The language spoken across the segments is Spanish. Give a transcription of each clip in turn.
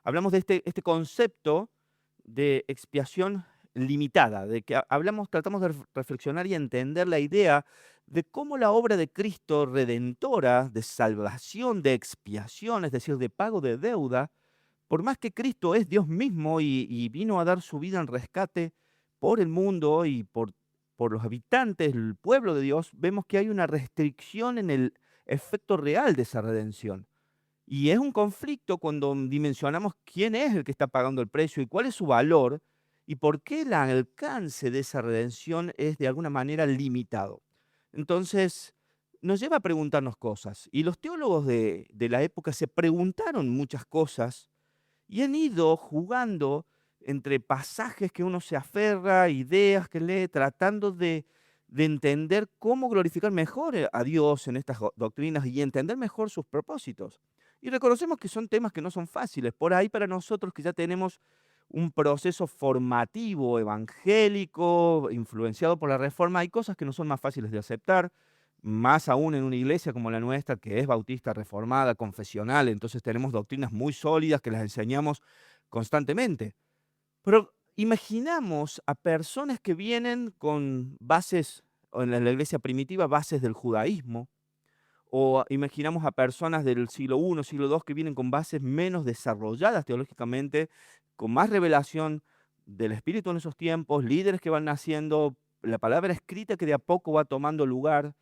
hablamos de este concepto de expiación limitada, de que tratamos de reflexionar y entender la idea de cómo la obra de Cristo redentora, de salvación, de expiación, es decir, de pago de deuda, por más que Cristo es Dios mismo y vino a dar su vida en rescate por el mundo y por los habitantes, el pueblo de Dios, vemos que hay una restricción en el efecto real de esa redención. Y es un conflicto cuando dimensionamos quién es el que está pagando el precio y cuál es su valor y por qué el alcance de esa redención es de alguna manera limitado. Entonces, nos lleva a preguntarnos cosas. Y los teólogos de la época se preguntaron muchas cosas y han ido jugando entre pasajes que uno se aferra, ideas que lee, tratando de entender cómo glorificar mejor a Dios en estas doctrinas y entender mejor sus propósitos. Y reconocemos que son temas que no son fáciles. Por ahí para nosotros que ya tenemos un proceso formativo, evangélico, influenciado por la Reforma, hay cosas que no son más fáciles de aceptar, más aún en una iglesia como la nuestra, que es bautista, reformada, confesional, entonces tenemos doctrinas muy sólidas que las enseñamos constantemente. Pero imaginamos a personas que vienen con bases, o en la iglesia primitiva, bases del judaísmo, o imaginamos a personas del siglo I, siglo II, que vienen con bases menos desarrolladas teológicamente, con más revelación del Espíritu en esos tiempos, líderes que van naciendo, la palabra escrita que de a poco va tomando lugar,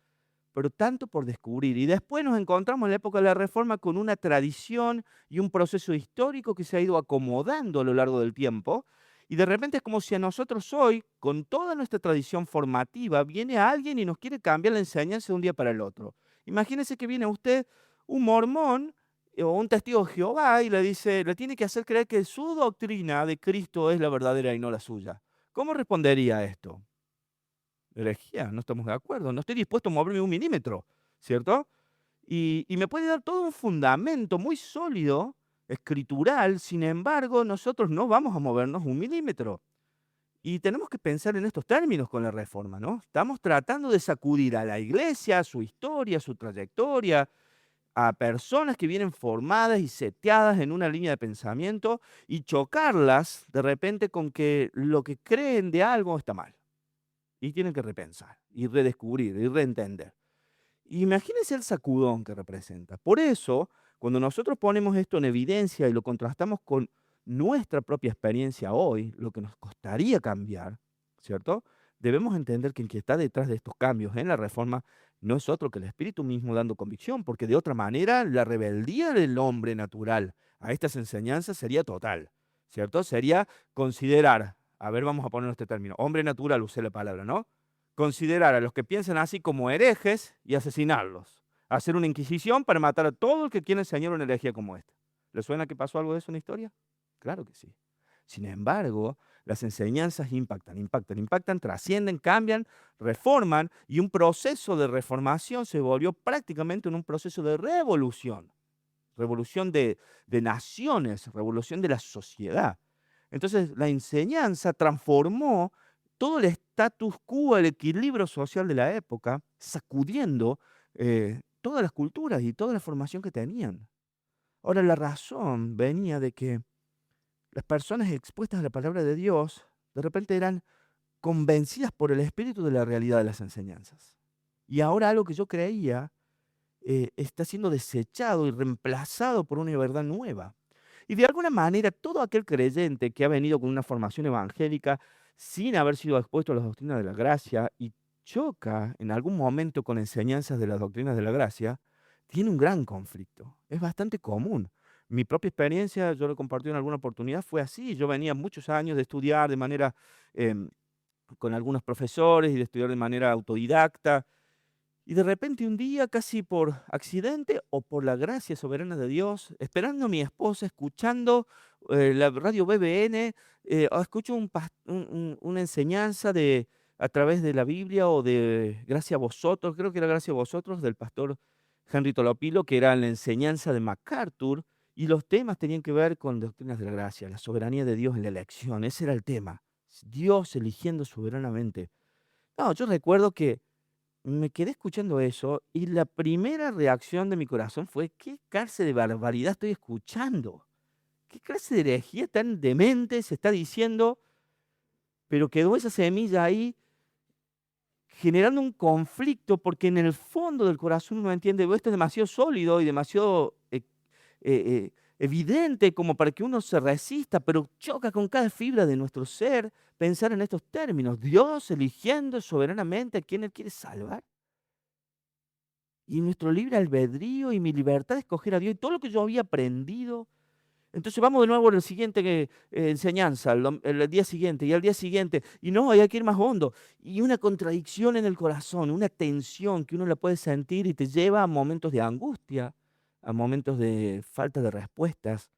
pero tanto por descubrir. Y después nos encontramos en la época de la Reforma con una tradición y un proceso histórico que se ha ido acomodando a lo largo del tiempo. Y de repente es como si a nosotros hoy, con toda nuestra tradición formativa, viene alguien y nos quiere cambiar la enseñanza de un día para el otro. Imagínese que viene usted un mormón o un testigo de Jehová y le dice, le tiene que hacer creer que su doctrina de Cristo es la verdadera y no la suya. ¿Cómo respondería a esto? Herejía, no estamos de acuerdo, no estoy dispuesto a moverme un milímetro, ¿cierto? Y me puede dar todo un fundamento muy sólido, escritural, sin embargo, nosotros no vamos a movernos un milímetro. Y tenemos que pensar en estos términos con la reforma, ¿no? Estamos tratando de sacudir a la iglesia, su historia, su trayectoria, a personas que vienen formadas y seteadas en una línea de pensamiento y chocarlas de repente con que lo que creen de algo está mal. Y tienen que repensar, y redescubrir, y reentender. Imagínense el sacudón que representa. Por eso, cuando nosotros ponemos esto en evidencia y lo contrastamos con nuestra propia experiencia hoy, lo que nos costaría cambiar, ¿cierto? Debemos entender que el que está detrás de estos cambios en la reforma no es otro que el Espíritu mismo dando convicción, porque de otra manera la rebeldía del hombre natural a estas enseñanzas sería total, ¿cierto? Sería considerar, a ver, vamos a poner este término, hombre natural, usé la palabra, ¿no? Considerar a los que piensan así como herejes y asesinarlos. Hacer una inquisición para matar a todo el que quiera enseñar una herejía como esta. ¿Le suena que pasó algo de eso en la historia? Claro que sí. Sin embargo, las enseñanzas impactan, impactan, impactan, trascienden, cambian, reforman y un proceso de reformación se volvió prácticamente en un proceso de revolución. Revolución de naciones, revolución de la sociedad. Entonces, la enseñanza transformó todo el status quo, el equilibrio social de la época, sacudiendo todas las culturas y toda la formación que tenían. Ahora, la razón venía de que las personas expuestas a la palabra de Dios, de repente eran convencidas por el espíritu de la realidad de las enseñanzas. Y ahora algo que yo creía está siendo desechado y reemplazado por una verdad nueva. Y de alguna manera, todo aquel creyente que ha venido con una formación evangélica sin haber sido expuesto a las doctrinas de la gracia y choca en algún momento con enseñanzas de las doctrinas de la gracia, tiene un gran conflicto. Es bastante común. Mi propia experiencia, yo lo he compartido en alguna oportunidad, fue así. Yo venía muchos años de estudiar de manera em, con algunos profesores y de estudiar de manera autodidacta y de repente un día, casi por accidente o por la gracia soberana de Dios, esperando a mi esposa, escuchando la radio BBN, escucho una enseñanza a través de la Biblia o de Gracia a vosotros, creo que era Gracia a vosotros, del pastor Henry Tolopilo, que era la enseñanza de MacArthur, y los temas tenían que ver con doctrinas de la gracia, la soberanía de Dios en la elección, ese era el tema, Dios eligiendo soberanamente. No, yo recuerdo que me quedé escuchando eso y la primera reacción de mi corazón fue: "¿Qué clase de barbaridad estoy escuchando?". ¿qué clase de herejía tan demente se está diciendo? Pero quedó esa semilla ahí generando un conflicto, porque en el fondo del corazón uno entiende: esto es demasiado sólido y demasiado evidente como para que uno se resista, pero choca con cada fibra de nuestro ser pensar en estos términos. Dios eligiendo soberanamente a quien Él quiere salvar. Y nuestro libre albedrío y mi libertad de escoger a Dios y todo lo que yo había aprendido. Entonces vamos de nuevo a la siguiente enseñanza, el día siguiente y al día siguiente. Y no, hay que ir más hondo. Y una contradicción en el corazón, una tensión que uno la puede sentir y te lleva a momentos de angustia, a momentos de falta de respuestas.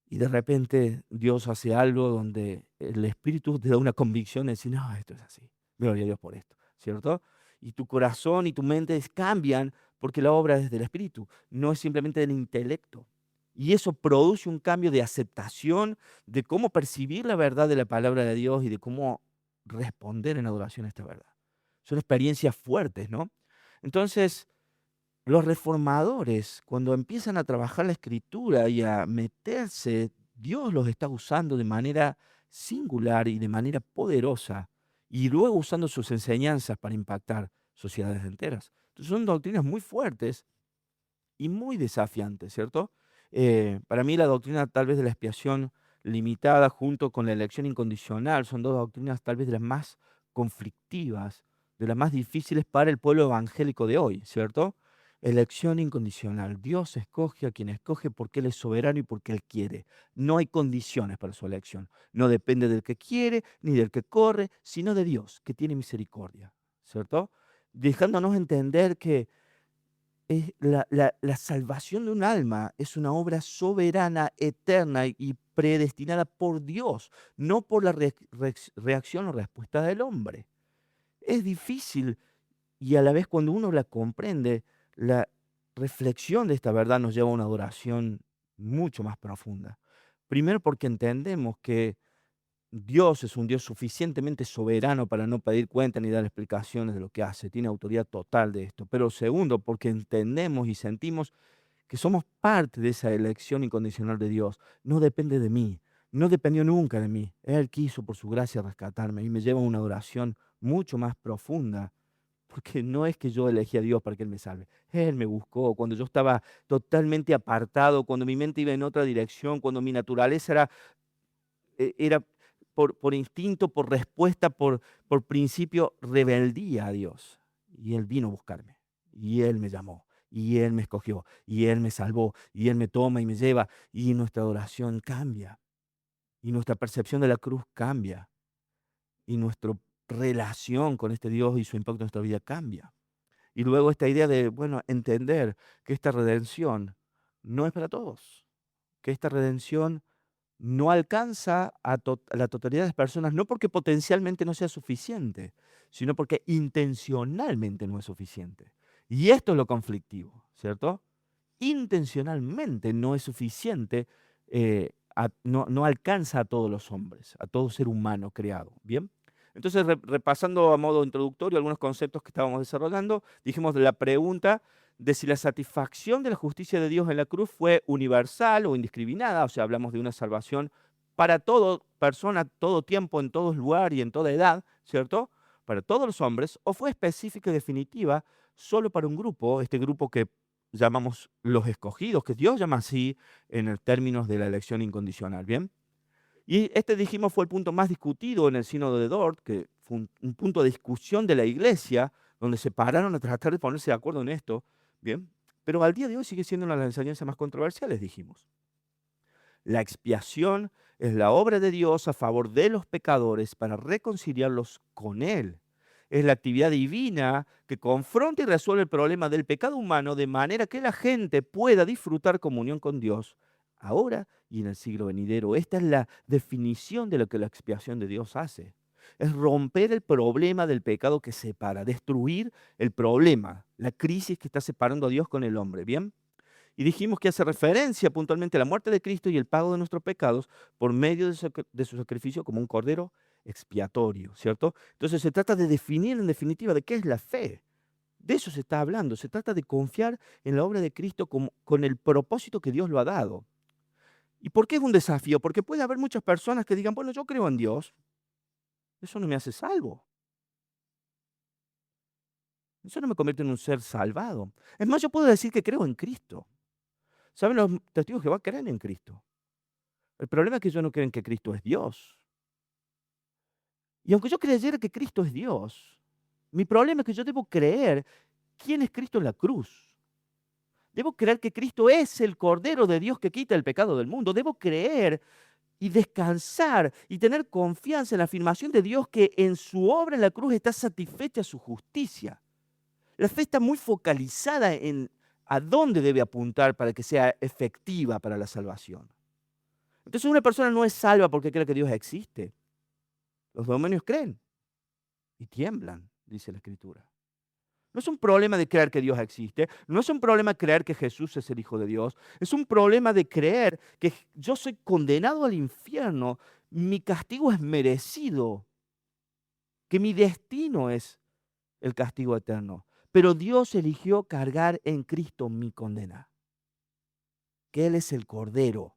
Y de repente Dios hace algo donde el Espíritu te da una convicción de decir: no, esto es así. Gloria a Dios por esto, ¿cierto? Y tu corazón y tu mente cambian porque la obra es del Espíritu, no es simplemente del intelecto. Y eso produce un cambio de aceptación de cómo percibir la verdad de la palabra de Dios y de cómo responder en adoración a esta verdad. Son experiencias fuertes, ¿no? Entonces, los reformadores, cuando empiezan a trabajar la escritura y a meterse, Dios los está usando de manera singular y de manera poderosa, y luego usando sus enseñanzas para impactar sociedades enteras. Entonces son doctrinas muy fuertes y muy desafiantes, ¿cierto? Para mí la doctrina tal vez de la expiación limitada junto con la elección incondicional son dos doctrinas tal vez de las más conflictivas, de las más difíciles para el pueblo evangélico de hoy, ¿cierto? Elección incondicional. Dios escoge a quien escoge porque Él es soberano y porque Él quiere. No hay condiciones para su elección. No depende del que quiere ni del que corre, sino de Dios, que tiene misericordia, ¿cierto? Dejándonos entender que es la salvación de un alma es una obra soberana, eterna y predestinada por Dios, no por la reacción o respuesta del hombre. Es difícil y a la vez cuando uno la comprende, la reflexión de esta verdad nos lleva a una adoración mucho más profunda. Primero porque entendemos que Dios es un Dios suficientemente soberano para no pedir cuenta ni dar explicaciones de lo que hace. Tiene autoridad total de esto. Pero segundo, porque entendemos y sentimos que somos parte de esa elección incondicional de Dios. No depende de mí. No dependió nunca de mí. Él quiso por su gracia rescatarme y me lleva a una adoración mucho más profunda. Porque no es que yo elegí a Dios para que Él me salve. Él me buscó cuando yo estaba totalmente apartado, cuando mi mente iba en otra dirección, cuando mi naturaleza era por instinto, por respuesta, por principio, rebeldía a Dios. Y Él vino a buscarme. Y Él me llamó. Y Él me escogió. Y Él me salvó. Y Él me toma y me lleva. Y nuestra adoración cambia. Y nuestra percepción de la cruz cambia. Y nuestra relación con este Dios y su impacto en nuestra vida cambia. Y luego esta idea de, bueno, entender que esta redención no es para todos. Que esta redención no alcanza a la totalidad de las personas, no porque potencialmente no sea suficiente, sino porque intencionalmente no es suficiente. Y esto es lo conflictivo, ¿cierto? Intencionalmente no es suficiente, no alcanza a todos los hombres, a todo ser humano creado, ¿bien? Entonces, repasando a modo introductorio algunos conceptos que estábamos desarrollando, dijimos de la pregunta de si la satisfacción de la justicia de Dios en la cruz fue universal o indiscriminada, o sea, hablamos de una salvación para toda persona, todo tiempo, en todo lugar y en toda edad, ¿cierto? Para todos los hombres, o fue específica y definitiva solo para un grupo, este grupo que llamamos los escogidos, que Dios llama así en el términos de la elección incondicional, ¿bien? Y este, dijimos, fue el punto más discutido en el sínodo de Dort, que fue un punto de discusión de la iglesia, donde se pararon a tratar de ponerse de acuerdo en esto, ¿bien? Pero al día de hoy sigue siendo una de las enseñanzas más controversiales, dijimos. La expiación es la obra de Dios a favor de los pecadores para reconciliarlos con Él. Es la actividad divina que confronta y resuelve el problema del pecado humano de manera que la gente pueda disfrutar comunión con Dios ahora y en el siglo venidero. Esta es la definición de lo que la expiación de Dios hace. Es romper el problema del pecado que separa, destruir el problema, la crisis que está separando a Dios con el hombre. ¿Bien? Y dijimos que hace referencia puntualmente a la muerte de Cristo y el pago de nuestros pecados por medio de su sacrificio como un cordero expiatorio, ¿cierto? Entonces se trata de definir en definitiva de qué es la fe. De eso se está hablando. Se trata de confiar en la obra de Cristo con el propósito que Dios lo ha dado. ¿Y por qué es un desafío? Porque puede haber muchas personas que digan, bueno, yo creo en Dios, eso no me hace salvo, eso no me convierte en un ser salvado. Es más, yo puedo decir que creo en Cristo. ¿Saben? Los testigos de Jehová creen en Cristo. El problema es que ellos no creen que Cristo es Dios. Y aunque yo creyera que Cristo es Dios, mi problema es que yo debo creer quién es Cristo en la cruz. Debo creer que Cristo es el Cordero de Dios que quita el pecado del mundo. Debo creer y descansar y tener confianza en la afirmación de Dios que en su obra en la cruz está satisfecha su justicia. La fe está muy focalizada en a dónde debe apuntar para que sea efectiva para la salvación. Entonces una persona no es salva porque cree que Dios existe. Los demonios creen y tiemblan, dice la Escritura. No es un problema de creer que Dios existe, no es un problema creer que Jesús es el Hijo de Dios, es un problema de creer que yo soy condenado al infierno, mi castigo es merecido, que mi destino es el castigo eterno. Pero Dios eligió cargar en Cristo mi condena, que Él es el Cordero.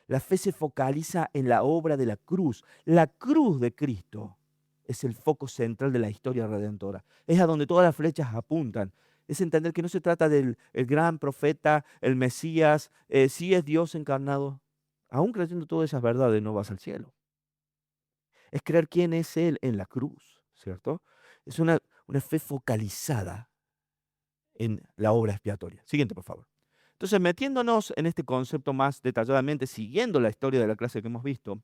La fe se focaliza en la obra de la cruz. La cruz de Cristo es el foco central de la historia redentora. Es a donde todas las flechas apuntan. Es entender que no se trata del el gran profeta, el Mesías, sí es Dios encarnado. Aún creyendo todas esas verdades no vas al cielo. Es creer quién es Él en la cruz, ¿cierto? Es una fe focalizada en la obra expiatoria. Siguiente, por favor. Entonces, metiéndonos en este concepto más detalladamente, siguiendo la historia de la clase que hemos visto,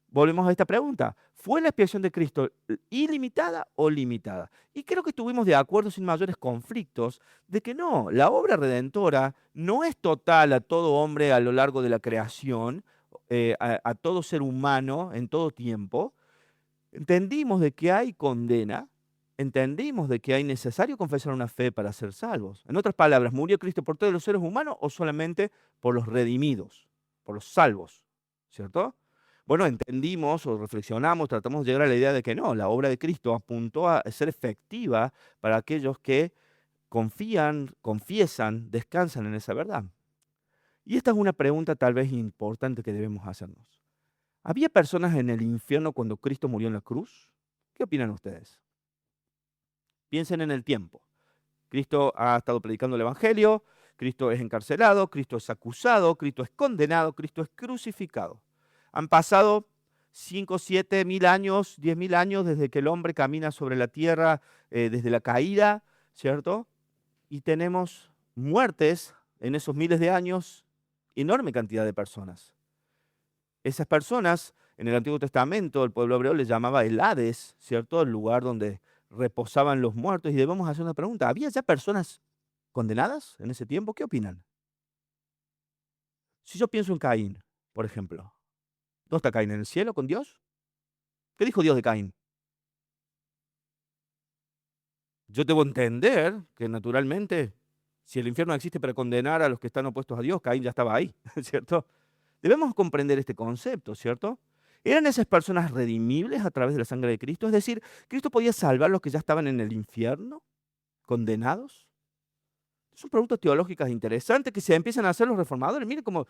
volvemos a esta pregunta. ¿Fue la expiación de Cristo ilimitada o limitada? Y creo que estuvimos de acuerdo sin mayores conflictos de que no, la obra redentora no es total a todo hombre a lo largo de la creación, a todo ser humano en todo tiempo. Entendimos de que hay condena, entendimos de que hay necesario confesar una fe para ser salvos. En otras palabras, ¿murió Cristo por todos los seres humanos o solamente por los redimidos, por los salvos? ¿Cierto? Bueno, entendimos o reflexionamos, tratamos de llegar a la idea de que no, la obra de Cristo apuntó a ser efectiva para aquellos que confían, confiesan, descansan en esa verdad. Y esta es una pregunta tal vez importante que debemos hacernos. ¿Había personas en el infierno cuando Cristo murió en la cruz? ¿Qué opinan ustedes? Piensen en el tiempo. Cristo ha estado predicando el Evangelio, Cristo es encarcelado, Cristo es acusado, Cristo es condenado, Cristo es crucificado. Han pasado 5, 7 mil años, 10 mil años desde que el hombre camina sobre la tierra, desde la caída, ¿cierto? Y tenemos muertes en esos miles de años, enorme cantidad de personas. Esas personas, en el Antiguo Testamento, el pueblo hebreo les llamaba el Hades, ¿cierto? El lugar donde reposaban los muertos. Y debemos hacer una pregunta. ¿Había ya personas condenadas en ese tiempo? ¿Qué opinan? Si yo pienso en Caín, por ejemplo. ¿Dónde está Caín? ¿En el cielo con Dios? ¿Qué dijo Dios de Caín? Yo debo entender que naturalmente, si el infierno existe para condenar a los que están opuestos a Dios, Caín ya estaba ahí, ¿cierto? Debemos comprender este concepto, ¿cierto? ¿Eran esas personas redimibles a través de la sangre de Cristo? Es decir, ¿Cristo podía salvar a los que ya estaban en el infierno, condenados? Son preguntas teológicas interesantes que se empiezan a hacer los reformadores. Miren como,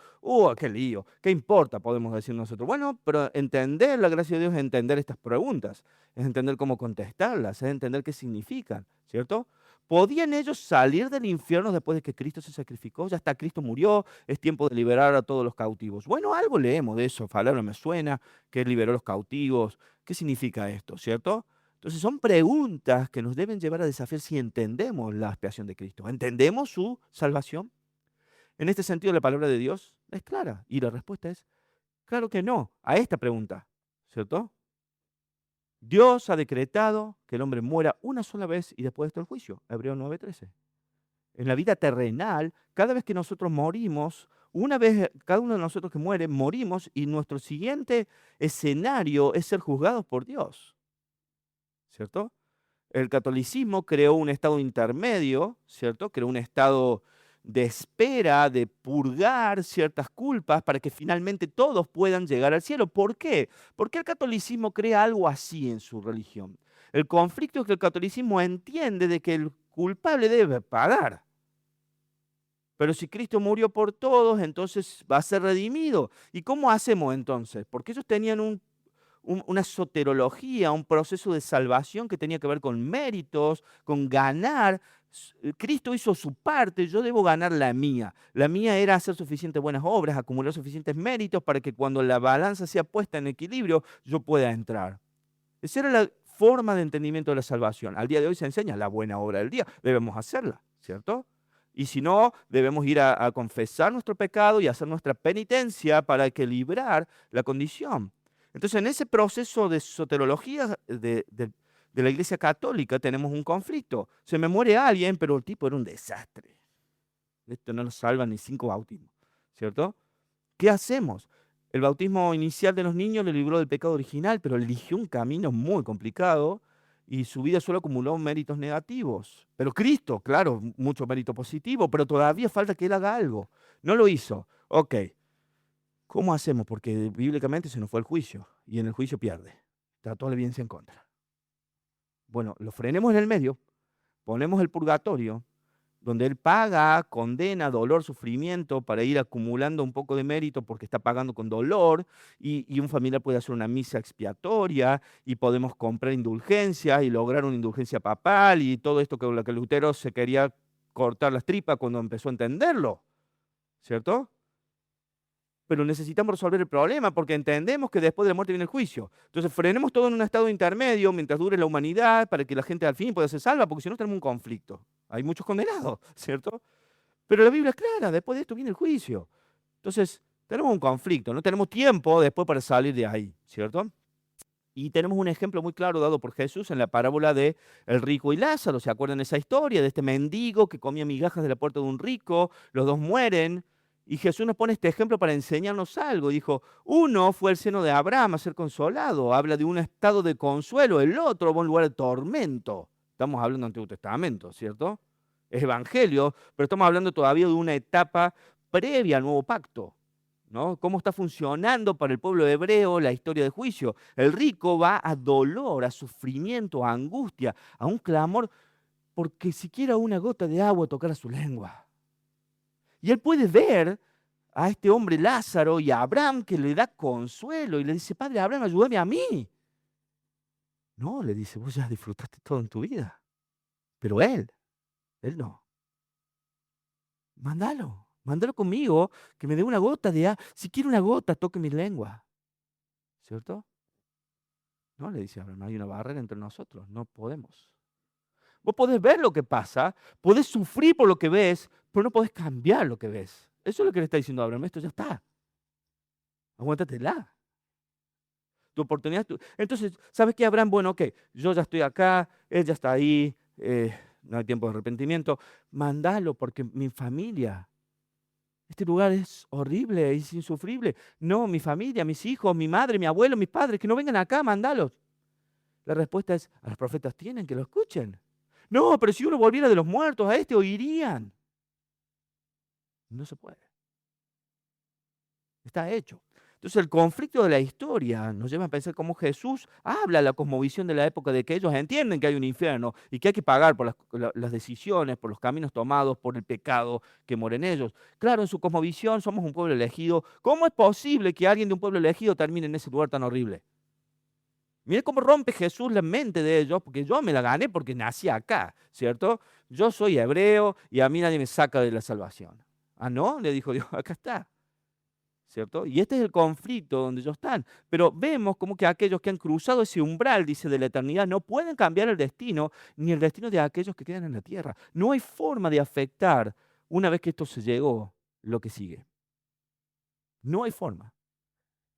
qué lío! ¿Qué importa? Podemos decir nosotros. Bueno, pero entender la gracia de Dios es entender estas preguntas, es entender cómo contestarlas, es entender qué significan, ¿cierto? ¿Podían ellos salir del infierno después de que Cristo se sacrificó? Ya está, Cristo murió, es tiempo de liberar a todos los cautivos. Bueno, algo leemos de eso, palabra me suena, que Él liberó a los cautivos. ¿Qué significa esto, cierto? Entonces son preguntas que nos deben llevar a desafiar si entendemos la expiación de Cristo. ¿Entendemos su salvación? En este sentido, la palabra de Dios es clara. Y la respuesta es, claro que no, a esta pregunta, ¿cierto? Dios ha decretado que el hombre muera una sola vez y después está el juicio. Hebreos 9:13. En la vida terrenal, cada vez que nosotros morimos, una vez cada uno de nosotros que muere, morimos y nuestro siguiente escenario es ser juzgados por Dios, ¿cierto? El catolicismo creó un estado intermedio, ¿cierto? Creó un estado de espera, de purgar ciertas culpas para que finalmente todos puedan llegar al cielo. ¿Por qué? Porque el catolicismo crea algo así en su religión. El conflicto es que el catolicismo entiende de que el culpable debe pagar. Pero si Cristo murió por todos, entonces va a ser redimido. ¿Y cómo hacemos entonces? Porque ellos tenían una soterología, un proceso de salvación que tenía que ver con méritos, con ganar. Cristo hizo su parte, yo debo ganar la mía. La mía era hacer suficientes buenas obras, acumular suficientes méritos para que cuando la balanza sea puesta en equilibrio, yo pueda entrar. Esa era la forma de entendimiento de la salvación. Al día de hoy se enseña la buena obra del día. Debemos hacerla, ¿cierto? Y si no, debemos ir a confesar nuestro pecado y hacer nuestra penitencia para equilibrar la condición. Entonces, en ese proceso de soterología de la Iglesia Católica tenemos un conflicto. Se me muere alguien, pero el tipo era un desastre. Esto no nos salva ni 5 bautismos, ¿cierto? ¿Qué hacemos? El bautismo inicial de los niños le libró del pecado original, pero eligió un camino muy complicado y su vida solo acumuló méritos negativos. Pero Cristo, claro, mucho mérito positivo, pero todavía falta que Él haga algo. No lo hizo. Ok, ¿cómo hacemos? Porque bíblicamente se nos fue el juicio y en el juicio pierde. Está toda la evidencia en contra. Bueno, lo frenemos en el medio, ponemos el purgatorio, donde él paga, condena, dolor, sufrimiento para ir acumulando un poco de mérito porque está pagando con dolor y un familiar puede hacer una misa expiatoria y podemos comprar indulgencias y lograr una indulgencia papal y todo esto que lo que Lutero se quería cortar las tripas cuando empezó a entenderlo, ¿cierto? Pero necesitamos resolver el problema porque entendemos que después de la muerte viene el juicio. Entonces frenemos todo en un estado intermedio mientras dure la humanidad para que la gente al fin pueda ser salva, porque si no tenemos un conflicto. Hay muchos condenados, ¿cierto? Pero la Biblia es clara, después de esto viene el juicio. Entonces tenemos un conflicto, no tenemos tiempo después para salir de ahí, ¿cierto? Y tenemos un ejemplo muy claro dado por Jesús en la parábola de el rico y Lázaro. ¿Se acuerdan esa historia de este mendigo que comía migajas de la puerta de un rico? Los dos mueren. Y Jesús nos pone este ejemplo para enseñarnos algo. Dijo, uno fue al seno de Abraham a ser consolado. Habla de un estado de consuelo. El otro va a un lugar de tormento. Estamos hablando del Antiguo Testamento, ¿cierto? Es evangelio, pero estamos hablando todavía de una etapa previa al nuevo pacto. ¿No? Cómo está funcionando para el pueblo hebreo la historia del juicio. El rico va a dolor, a sufrimiento, a angustia, a un clamor porque siquiera una gota de agua tocara su lengua. Y él puede ver a este hombre Lázaro y a Abraham que le da consuelo y le dice, Padre Abraham, ayúdame a mí. No, le dice, vos ya disfrutaste todo en tu vida. Pero él no. Mándalo conmigo, que me dé una gota de agua. Si quiere una gota, toque mi lengua. ¿Cierto? No, le dice Abraham, hay una barrera entre nosotros, no podemos. Vos podés ver lo que pasa, podés sufrir por lo que ves, pero no podés cambiar lo que ves. Eso es lo que le está diciendo Abraham, esto ya está. Aguántatela. Tu oportunidad. Entonces, ¿sabes qué, Abraham? Bueno, ok, yo ya estoy acá, él ya está ahí, no hay tiempo de arrepentimiento. Mándalo porque mi familia, este lugar es horrible, es insufrible. No, mi familia, mis hijos, mi madre, mi abuelo, mis padres, que no vengan acá, mandalos. La respuesta es, a los profetas tienen que lo escuchen. No, pero si uno volviera de los muertos a este, oirían. No se puede. Está hecho. Entonces el conflicto de la historia nos lleva a pensar cómo Jesús habla la cosmovisión de la época de que ellos entienden que hay un infierno y que hay que pagar por las decisiones, por los caminos tomados, por el pecado que mora en ellos. Claro, en su cosmovisión somos un pueblo elegido. ¿Cómo es posible que alguien de un pueblo elegido termine en ese lugar tan horrible? Mire cómo rompe Jesús la mente de ellos, porque yo me la gané porque nací acá, ¿cierto? Yo soy hebreo y a mí nadie me saca de la salvación. Ah, no, le dijo Dios, acá está, ¿cierto? Y este es el conflicto donde ellos están. Pero vemos como que aquellos que han cruzado ese umbral, dice, de la eternidad, no pueden cambiar el destino, ni el destino de aquellos que quedan en la tierra. No hay forma de afectar, una vez que esto se llegó, lo que sigue. No hay forma.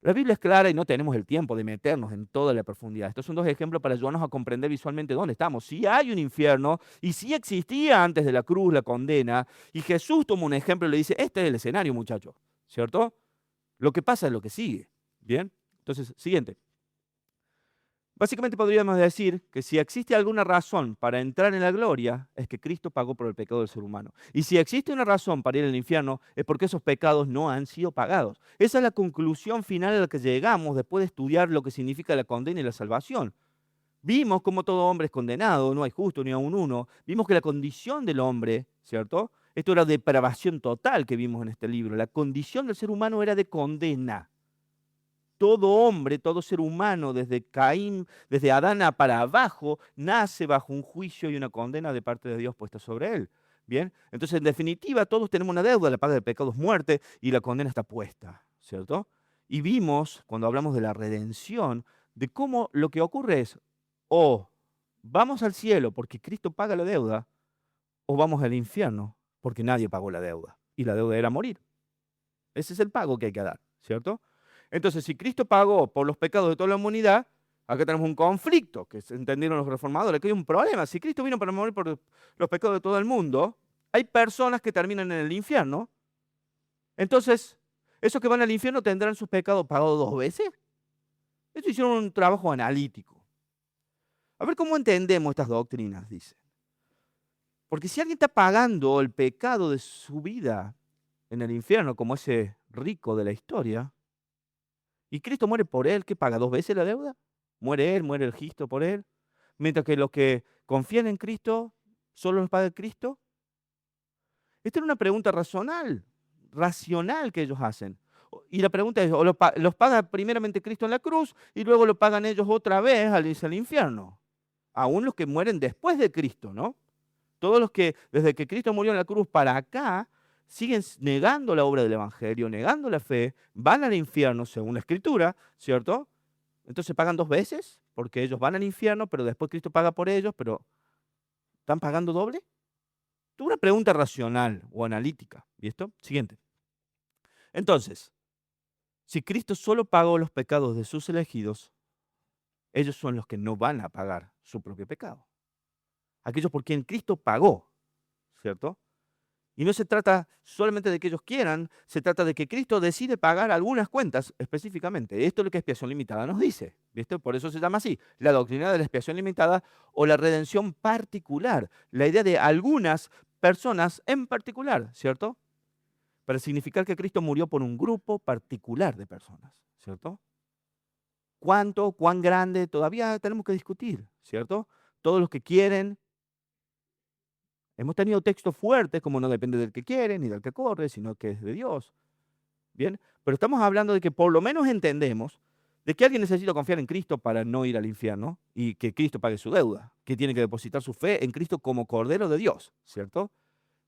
La Biblia es clara y no tenemos el tiempo de meternos en toda la profundidad. Estos son dos ejemplos para ayudarnos a comprender visualmente dónde estamos. Sí hay un infierno y sí existía antes de la cruz la condena. Y Jesús toma un ejemplo y le dice, este es el escenario, muchachos, ¿cierto? Lo que pasa es lo que sigue. Bien, entonces, siguiente. Básicamente podríamos decir que si existe alguna razón para entrar en la gloria, es que Cristo pagó por el pecado del ser humano. Y si existe una razón para ir al infierno, es porque esos pecados no han sido pagados. Esa es la conclusión final a la que llegamos después de estudiar lo que significa la condena y la salvación. Vimos cómo todo hombre es condenado, no hay justo ni aun uno. Vimos que la condición del hombre, ¿cierto?, Esto era depravación total que vimos en este libro. La condición del ser humano era de condena. Todo hombre, todo ser humano, desde Caín, desde Adán para abajo, nace bajo un juicio y una condena de parte de Dios puesta sobre él. Bien, entonces en definitiva todos tenemos una deuda, la paga del pecado es muerte y la condena está puesta, ¿cierto? Y vimos, cuando hablamos de la redención, de cómo lo que ocurre es, o vamos al cielo porque Cristo paga la deuda, o vamos al infierno porque nadie pagó la deuda. Y la deuda era morir. Ese es el pago que hay que dar, ¿cierto? Entonces, si Cristo pagó por los pecados de toda la humanidad, acá tenemos un conflicto, que se entendieron los reformadores, que hay un problema. Si Cristo vino para morir por los pecados de todo el mundo, hay personas que terminan en el infierno. Entonces, esos que van al infierno tendrán sus pecados pagados 2 veces. Esto hicieron un trabajo analítico. A ver cómo entendemos estas doctrinas, dice. Porque si alguien está pagando el pecado de su vida en el infierno, como ese rico de la historia, y Cristo muere por él, ¿qué paga? 2 veces la deuda? Muere él, muere el registro por él. Mientras que los que confían en Cristo, solo los paga Cristo. Esta es una pregunta racional que ellos hacen. Y la pregunta es, o los paga primeramente Cristo en la cruz y luego lo pagan ellos otra vez al irse al infierno. Aún los que mueren después de Cristo, ¿no? Todos los que desde que Cristo murió en la cruz para acá siguen negando la obra del Evangelio, negando la fe, van al infierno según la Escritura, ¿cierto? Entonces pagan 2 veces, porque ellos van al infierno, pero después Cristo paga por ellos, pero ¿están pagando doble? Es una pregunta racional o analítica. ¿Y esto? Siguiente. Entonces, si Cristo solo pagó los pecados de sus elegidos, ellos son los que no van a pagar su propio pecado. Aquellos por quien Cristo pagó, ¿cierto? Y no se trata solamente de que ellos quieran, se trata de que Cristo decide pagar algunas cuentas específicamente. Esto es lo que expiación limitada nos dice, ¿viste? Por eso se llama así, la doctrina de la expiación limitada o la redención particular. La idea de algunas personas en particular, ¿cierto? Para significar que Cristo murió por un grupo particular de personas, ¿cierto? ¿Cuánto, cuán grande? Todavía tenemos que discutir, ¿cierto? Todos los que quieren. Hemos tenido textos fuertes, como no depende del que quiere ni del que corre, sino que es de Dios. Bien, pero estamos hablando de que por lo menos entendemos de que alguien necesita confiar en Cristo para no ir al infierno y que Cristo pague su deuda, que tiene que depositar su fe en Cristo como Cordero de Dios, ¿cierto?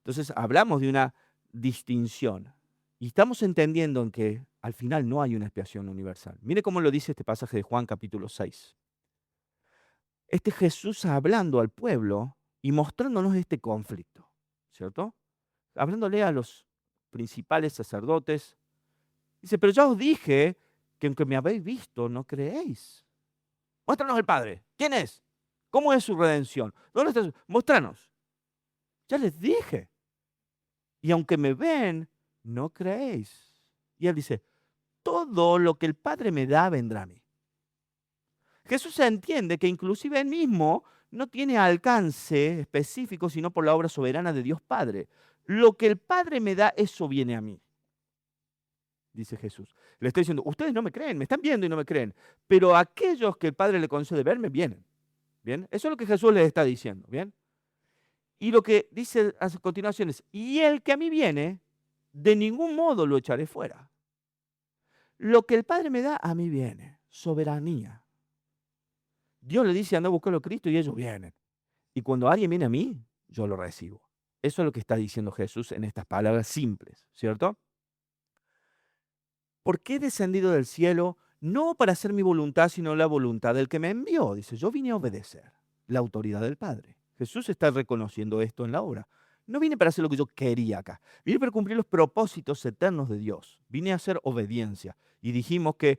Entonces hablamos de una distinción y estamos entendiendo en que al final no hay una expiación universal. Mire cómo lo dice este pasaje de Juan capítulo 6. Este Jesús hablando al pueblo y mostrándonos este conflicto, ¿cierto? Hablándole a los principales sacerdotes, dice, pero ya os dije que aunque me habéis visto, no creéis. Muéstranos el Padre. ¿Quién es? ¿Cómo es su redención? ¿Dónde está? Muéstranos. Ya les dije. Y aunque me ven, no creéis. Y él dice, todo lo que el Padre me da vendrá a mí. Jesús entiende que inclusive él mismo no tiene alcance específico, sino por la obra soberana de Dios Padre. Lo que el Padre me da, eso viene a mí, dice Jesús. Le estoy diciendo, ustedes no me creen, me están viendo y no me creen, pero aquellos que el Padre le concede verme, vienen. ¿Bien? Eso es lo que Jesús les está diciendo. ¿Bien? Y lo que dice a continuación es, y el que a mí viene, de ningún modo lo echaré fuera. Lo que el Padre me da, a mí viene. Soberanía. Dios le dice, anda a buscarlo a Cristo y ellos vienen. Y cuando alguien viene a mí, yo lo recibo. Eso es lo que está diciendo Jesús en estas palabras simples, ¿cierto? ¿Por qué he descendido del cielo? No para hacer mi voluntad, sino la voluntad del que me envió. Dice, yo vine a obedecer la autoridad del Padre. Jesús está reconociendo esto en la obra. No vine para hacer lo que yo quería acá. Vine para cumplir los propósitos eternos de Dios. Vine a hacer obediencia. Y dijimos que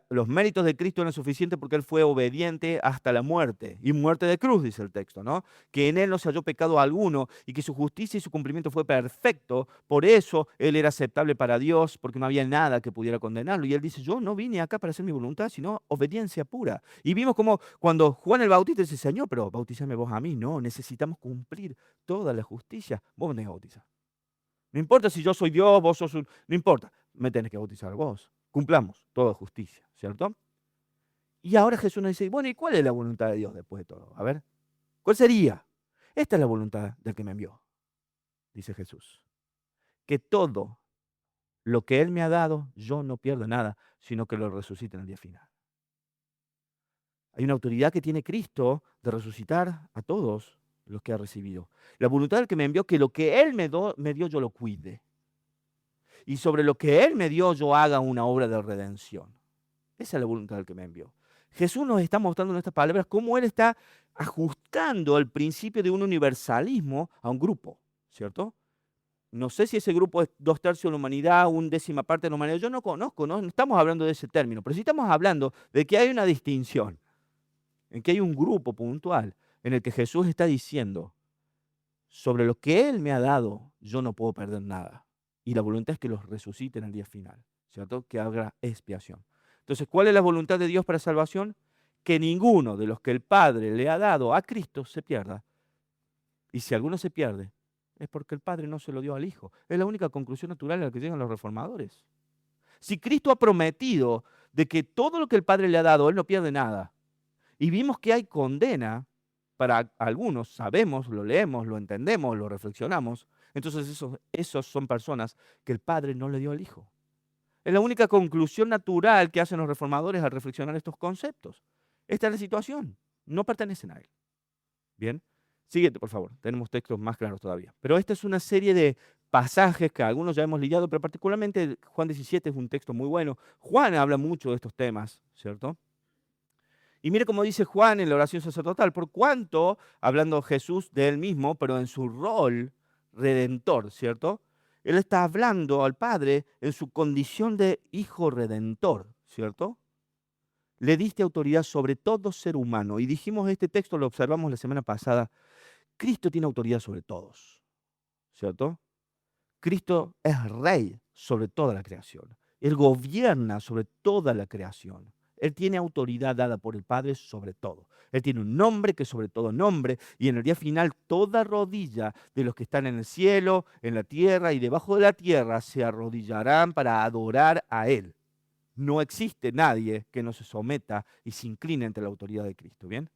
los méritos de Cristo eran suficientes porque Él fue obediente hasta la muerte. Y muerte de cruz, dice el texto, ¿no? Que en Él no se halló pecado alguno y que su justicia y su cumplimiento fue perfecto. Por eso Él era aceptable para Dios, porque no había nada que pudiera condenarlo. Y Él dice, yo no vine acá para hacer mi voluntad, sino obediencia pura. Y vimos como cuando Juan el Bautista dice, Señor, pero bautízame vos a mí. No, necesitamos cumplir toda la justicia. Vos me tenés que bautizar. No importa si yo soy Dios, vos sos un... No importa, me tenés que bautizar vos. Cumplamos toda justicia, ¿cierto? Y ahora Jesús nos dice, bueno, ¿y cuál es la voluntad de Dios después de todo? A ver, ¿cuál sería? Esta es la voluntad del que me envió. dice Jesús, que todo lo que Él me ha dado, yo no pierdo nada, sino que lo resucite en el día final. Hay una autoridad que tiene Cristo de resucitar a todos los que ha recibido. La voluntad del que me envió, que lo que Él me dio, yo lo cuide. Y sobre lo que Él me dio, yo haga una obra de redención. Esa es la voluntad del que me envió. Jesús nos está mostrando en estas palabras cómo Él está ajustando el principio de un universalismo a un grupo, ¿cierto? No sé si ese grupo es 2/3 de la humanidad, 1/10 parte de la humanidad. Yo no conozco, no estamos hablando de ese término, pero sí estamos hablando de que hay una distinción, en que hay un grupo puntual en el que Jesús está diciendo, sobre lo que Él me ha dado, yo no puedo perder nada. Y la voluntad es que los resucite en el día final, ¿cierto? Que haga expiación. Entonces, ¿cuál es la voluntad de Dios para salvación? Que ninguno de los que el Padre le ha dado a Cristo se pierda. Y si alguno se pierde, es porque el Padre no se lo dio al Hijo. Es la única conclusión natural a la que llegan los reformadores. Si Cristo ha prometido de que todo lo que el Padre le ha dado, Él no pierde nada, y vimos que hay condena para algunos, sabemos, lo leemos, lo entendemos, lo reflexionamos, entonces esos son personas que el Padre no le dio al Hijo. Es la única conclusión natural que hacen los reformadores al reflexionar estos conceptos. Esta es la situación, no pertenecen a Él. Bien, siguiente, por favor, tenemos textos más claros todavía. Pero esta es una serie de pasajes que algunos ya hemos lidiado, pero particularmente Juan 17 es un texto muy bueno. Juan habla mucho de estos temas, ¿cierto? Y mire cómo dice Juan en la oración sacerdotal, por cuanto, hablando Jesús de él mismo, pero en su rol redentor, ¿cierto? Él está hablando al Padre en su condición de hijo redentor, ¿cierto? Le diste autoridad sobre todo ser humano. Y dijimos este texto, lo observamos la semana pasada, Cristo tiene autoridad sobre todos, ¿cierto? Cristo es rey sobre toda la creación. Él gobierna sobre toda la creación. Él tiene autoridad dada por el Padre sobre todo. Él tiene un nombre que sobre todo nombre, y en el día final toda rodilla de los que están en el cielo, en la tierra y debajo de la tierra se arrodillarán para adorar a Él. No existe nadie que no se someta y se incline ante la autoridad de Cristo, ¿bien?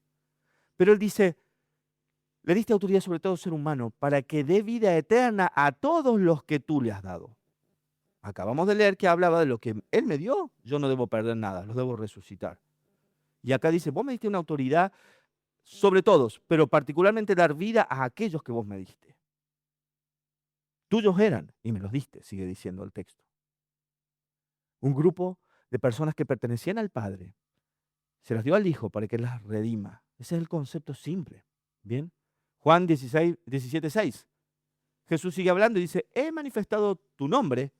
Pero Él dice, le diste autoridad sobre todo ser humano para que dé vida eterna a todos los que tú le has dado. Acabamos de leer que hablaba de lo que Él me dio, yo no debo perder nada, los debo resucitar. Y acá dice, vos me diste una autoridad sobre todos, pero particularmente dar vida a aquellos que vos me diste. Tuyos eran y me los diste, sigue diciendo el texto. Un grupo de personas que pertenecían al Padre, se las dio al Hijo para que las redima. Ese es el concepto simple. ¿Bien? Juan 17:6. Jesús sigue hablando y dice, he manifestado tu nombre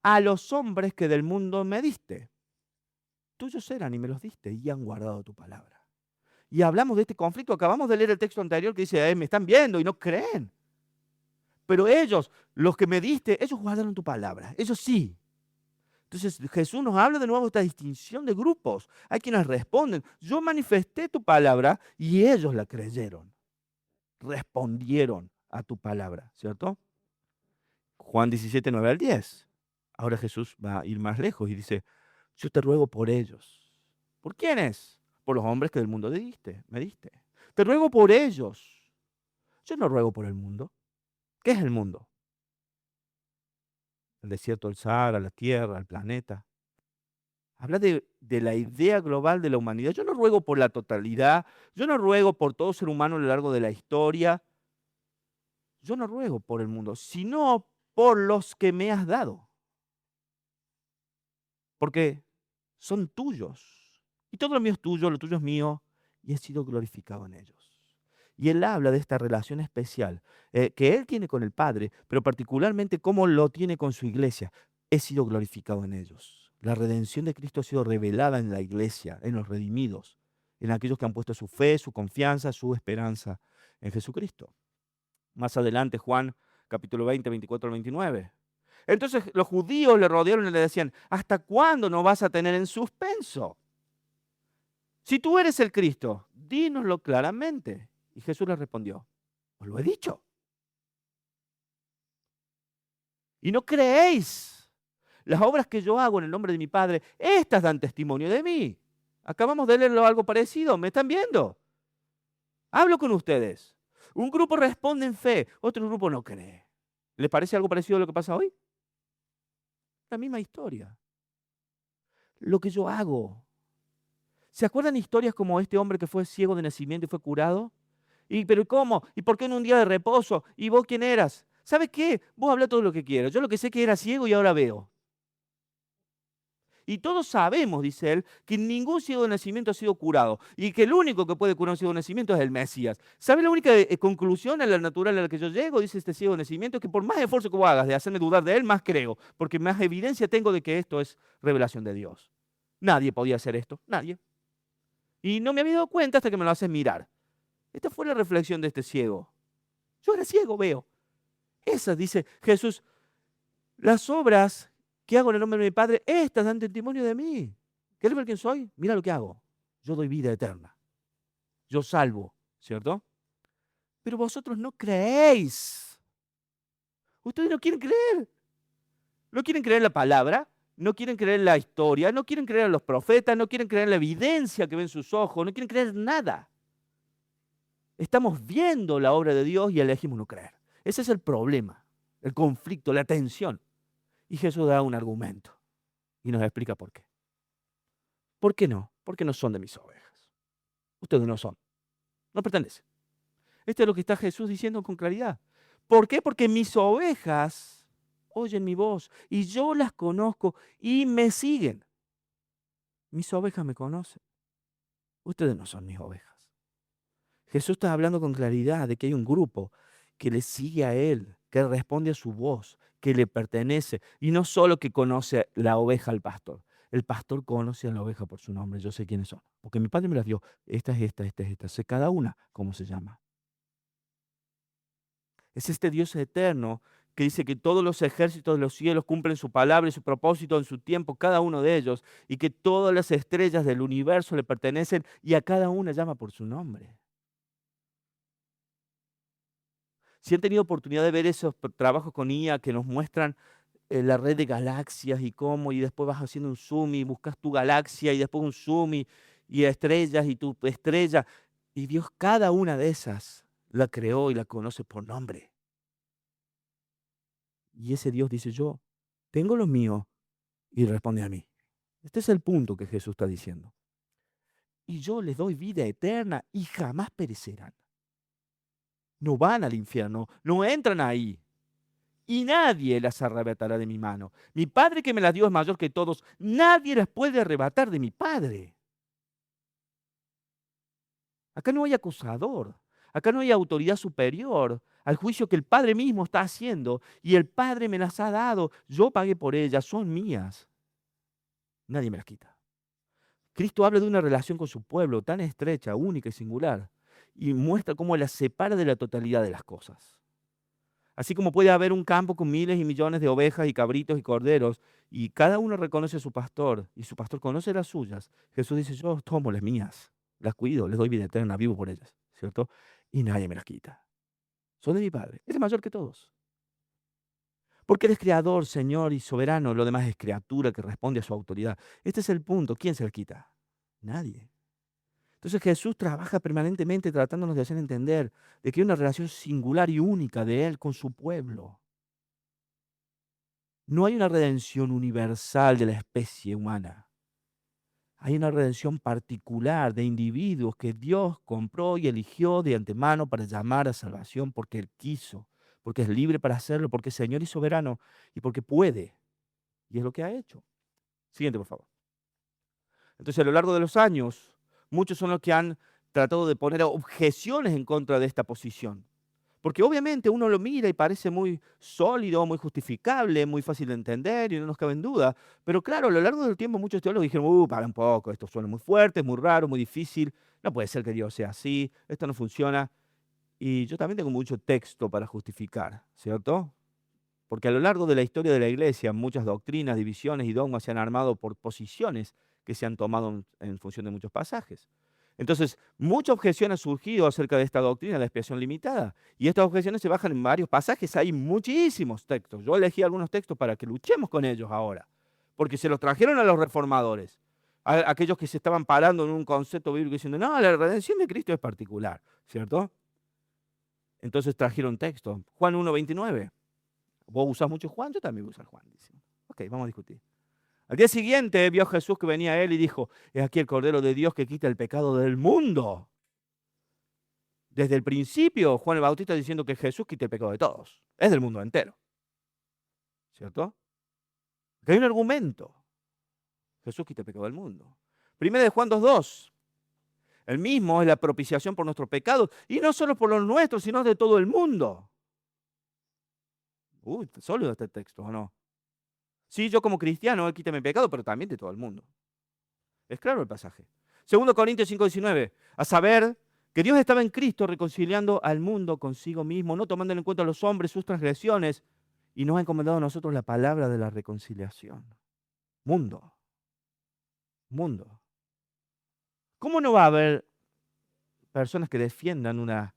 a los hombres que del mundo me diste. Tuyos eran y me los diste y han guardado tu palabra. Y hablamos de este conflicto, acabamos de leer el texto anterior que dice, me están viendo y no creen. Pero ellos, los que me diste, ellos guardaron tu palabra, ellos sí. Entonces Jesús nos habla de nuevo de esta distinción de grupos. Hay quienes responden, yo manifesté tu palabra y ellos la creyeron. Respondieron a tu palabra, ¿cierto? Juan 17, 9 al 10. Ahora Jesús va a ir más lejos y dice, yo te ruego por ellos. ¿Por quiénes? Por los hombres que del mundo me diste. Te ruego por ellos. Yo no ruego por el mundo. ¿Qué es el mundo? El desierto, el Sahara, la tierra, el planeta. Habla de la idea global de la humanidad. Yo no ruego por la totalidad. Yo no ruego por todo ser humano a lo largo de la historia. Yo no ruego por el mundo, sino por los que me has dado. Porque son tuyos. Y todo lo mío es tuyo, lo tuyo es mío. Y he sido glorificado en ellos. Y él habla de esta relación especial que él tiene con el Padre, pero particularmente cómo lo tiene con su iglesia. He sido glorificado en ellos. La redención de Cristo ha sido revelada en la iglesia, en los redimidos, en aquellos que han puesto su fe, su confianza, su esperanza en Jesucristo. Más adelante, Juan capítulo 20, 24 al 29. Entonces los judíos le rodearon y le decían, ¿hasta cuándo nos vas a tener en suspenso? Si tú eres el Cristo, dínoslo claramente. Y Jesús les respondió, os lo he dicho. Y no creéis. Las obras que yo hago en el nombre de mi Padre, estas dan testimonio de mí. Acabamos de leerlo algo parecido, ¿me están viendo? Hablo con ustedes. Un grupo responde en fe, otro grupo no cree. ¿Les parece algo parecido a lo que pasa hoy? La misma historia. Lo que yo hago. ¿Se acuerdan historias como este hombre que fue ciego de nacimiento y fue curado? ¿Pero cómo? ¿Y por qué en un día de reposo? ¿Y vos quién eras? ¿Sabes qué? Vos habla todo lo que quieras. Yo lo que sé es que era ciego y ahora veo. Y todos sabemos, dice él, que ningún ciego de nacimiento ha sido curado y que el único que puede curar un ciego de nacimiento es el Mesías. ¿Sabe la única conclusión a la natural a la que yo llego? Dice este ciego de nacimiento, que por más esfuerzo que vos hagas de hacerme dudar de él, más creo, porque más evidencia tengo de que esto es revelación de Dios. Nadie podía hacer esto, nadie. Y no me había dado cuenta hasta que me lo haces mirar. Esta fue la reflexión de este ciego. Yo era ciego, veo. Esa, dice Jesús, las obras que hago en el nombre de mi Padre, estas dan testimonio de mí. ¿Querés ver quién soy? Mira lo que hago. Yo doy vida eterna. Yo salvo, ¿cierto? Pero vosotros no creéis. Ustedes no quieren creer. No quieren creer la palabra, no quieren creer la historia, no quieren creer a los profetas, no quieren creer la evidencia que ven sus ojos, no quieren creer nada. Estamos viendo la obra de Dios y elegimos no creer. Ese es el problema, el conflicto, la tensión. Y Jesús da un argumento y nos explica por qué. ¿Por qué no? Porque no son de mis ovejas. Ustedes no son. No pertenecen. Esto es lo que está Jesús diciendo con claridad. ¿Por qué? Porque mis ovejas oyen mi voz y yo las conozco y me siguen. Mis ovejas me conocen. Ustedes no son mis ovejas. Jesús está hablando con claridad de que hay un grupo que le sigue a Él, que responde a su voz, que le pertenece. Y no solo que conoce la oveja al pastor. El pastor conoce a la oveja por su nombre. Yo sé quiénes son. Porque mi padre me las dio. Esta es esta, esta es esta. Sé cada una cómo se llama. Es este Dios eterno que dice que todos los ejércitos de los cielos cumplen su palabra y su propósito en su tiempo, cada uno de ellos, y que todas las estrellas del universo le pertenecen y a cada una llama por su nombre. Si han tenido oportunidad de ver esos trabajos con IA que nos muestran la red de galaxias y cómo, y después vas haciendo un zoom y buscas tu galaxia y después un zoom y estrellas y tu estrella, y Dios cada una de esas la creó y la conoce por nombre. Y ese Dios dice, yo tengo lo mío y responde a mí. Este es el punto que Jesús está diciendo. Y yo les doy vida eterna y jamás perecerán. No van al infierno, no entran ahí. Y nadie las arrebatará de mi mano. Mi Padre que me las dio es mayor que todos. Nadie las puede arrebatar de mi Padre. Acá no hay acusador. Acá no hay autoridad superior al juicio que el Padre mismo está haciendo. Y el Padre me las ha dado. Yo pagué por ellas, son mías. Nadie me las quita. Cristo habla de una relación con su pueblo tan estrecha, única y singular. Y muestra cómo las separa de la totalidad de las cosas. Así como puede haber un campo con miles y millones de ovejas y cabritos y corderos, y cada uno reconoce a su pastor, y su pastor conoce las suyas, Jesús dice, yo tomo las mías, las cuido, les doy vida eterna, vivo por ellas, ¿cierto? Y nadie me las quita. Son de mi Padre, Él es mayor que todos. Porque Él es creador, Señor y soberano, lo demás es criatura que responde a su autoridad. Este es el punto, ¿quién se las quita? Nadie. Entonces Jesús trabaja permanentemente tratándonos de hacer entender de que hay una relación singular y única de Él con su pueblo. No hay una redención universal de la especie humana. Hay una redención particular de individuos que Dios compró y eligió de antemano para llamar a salvación porque Él quiso, porque es libre para hacerlo, porque es Señor y soberano y porque puede. Y es lo que ha hecho. Siguiente, por favor. Entonces, a lo largo de los años, muchos son los que han tratado de poner objeciones en contra de esta posición. Porque obviamente uno lo mira y parece muy sólido, muy justificable, muy fácil de entender y no nos cabe en duda. Pero claro, a lo largo del tiempo muchos teólogos dijeron, para un poco, esto suena muy fuerte, es muy raro, muy difícil, no puede ser que Dios sea así, esto no funciona. Y yo también tengo mucho texto para justificar, ¿cierto? Porque a lo largo de la historia de la iglesia, muchas doctrinas, divisiones y dogmas se han armado por posiciones que se han tomado en función de muchos pasajes. Entonces, mucha objeción ha surgido acerca de esta doctrina de expiación limitada. Y estas objeciones se bajan en varios pasajes. Hay muchísimos textos. Yo elegí algunos textos para que luchemos con ellos ahora. Porque se los trajeron a los reformadores. A aquellos que se estaban parando en un concepto bíblico diciendo, no, la redención de Cristo es particular. ¿Cierto? Entonces trajeron texto. Juan 1:29. Vos usás mucho Juan, yo también voy a usar Juan. Dice. Ok, vamos a discutir. Al día siguiente vio a Jesús que venía a él y dijo, es aquí el Cordero de Dios que quita el pecado del mundo. Desde el principio, Juan el Bautista diciendo que Jesús quita el pecado de todos. Es del mundo entero. ¿Cierto? Que hay un argumento. Jesús quita el pecado del mundo. Primera de Juan 2:2. El mismo es la propiciación por nuestros pecados. Y no solo por los nuestros, sino de todo el mundo. Uy, sólido este texto, ¿o no? Sí, yo como cristiano, Él quita mi pecado, pero también de todo el mundo. Es claro el pasaje. 2 Corintios 5:19. A saber que Dios estaba en Cristo reconciliando al mundo consigo mismo, no tomando en cuenta a los hombres sus transgresiones, y nos ha encomendado a nosotros la palabra de la reconciliación. Mundo. Mundo. ¿Cómo no va a haber personas que defiendan una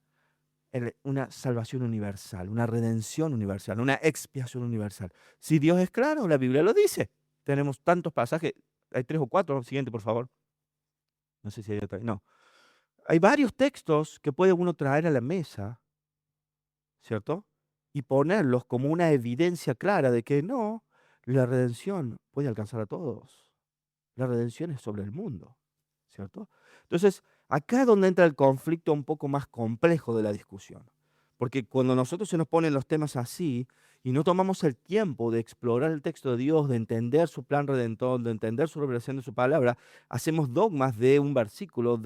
salvación universal, una redención universal, una expiación universal? Si Dios es claro, la Biblia lo dice. Tenemos tantos pasajes. Hay 3 o 4. Siguiente, por favor. No sé si hay otra. No. Hay varios textos que puede uno traer a la mesa, ¿cierto? Y ponerlos como una evidencia clara de que no, la redención puede alcanzar a todos. La redención es sobre el mundo, ¿cierto? Entonces, acá es donde entra el conflicto un poco más complejo de la discusión. Porque cuando nosotros se nos ponen los temas así y no tomamos el tiempo de explorar el texto de Dios, de entender su plan redentor, de entender su revelación de su palabra, hacemos dogmas de un versículo,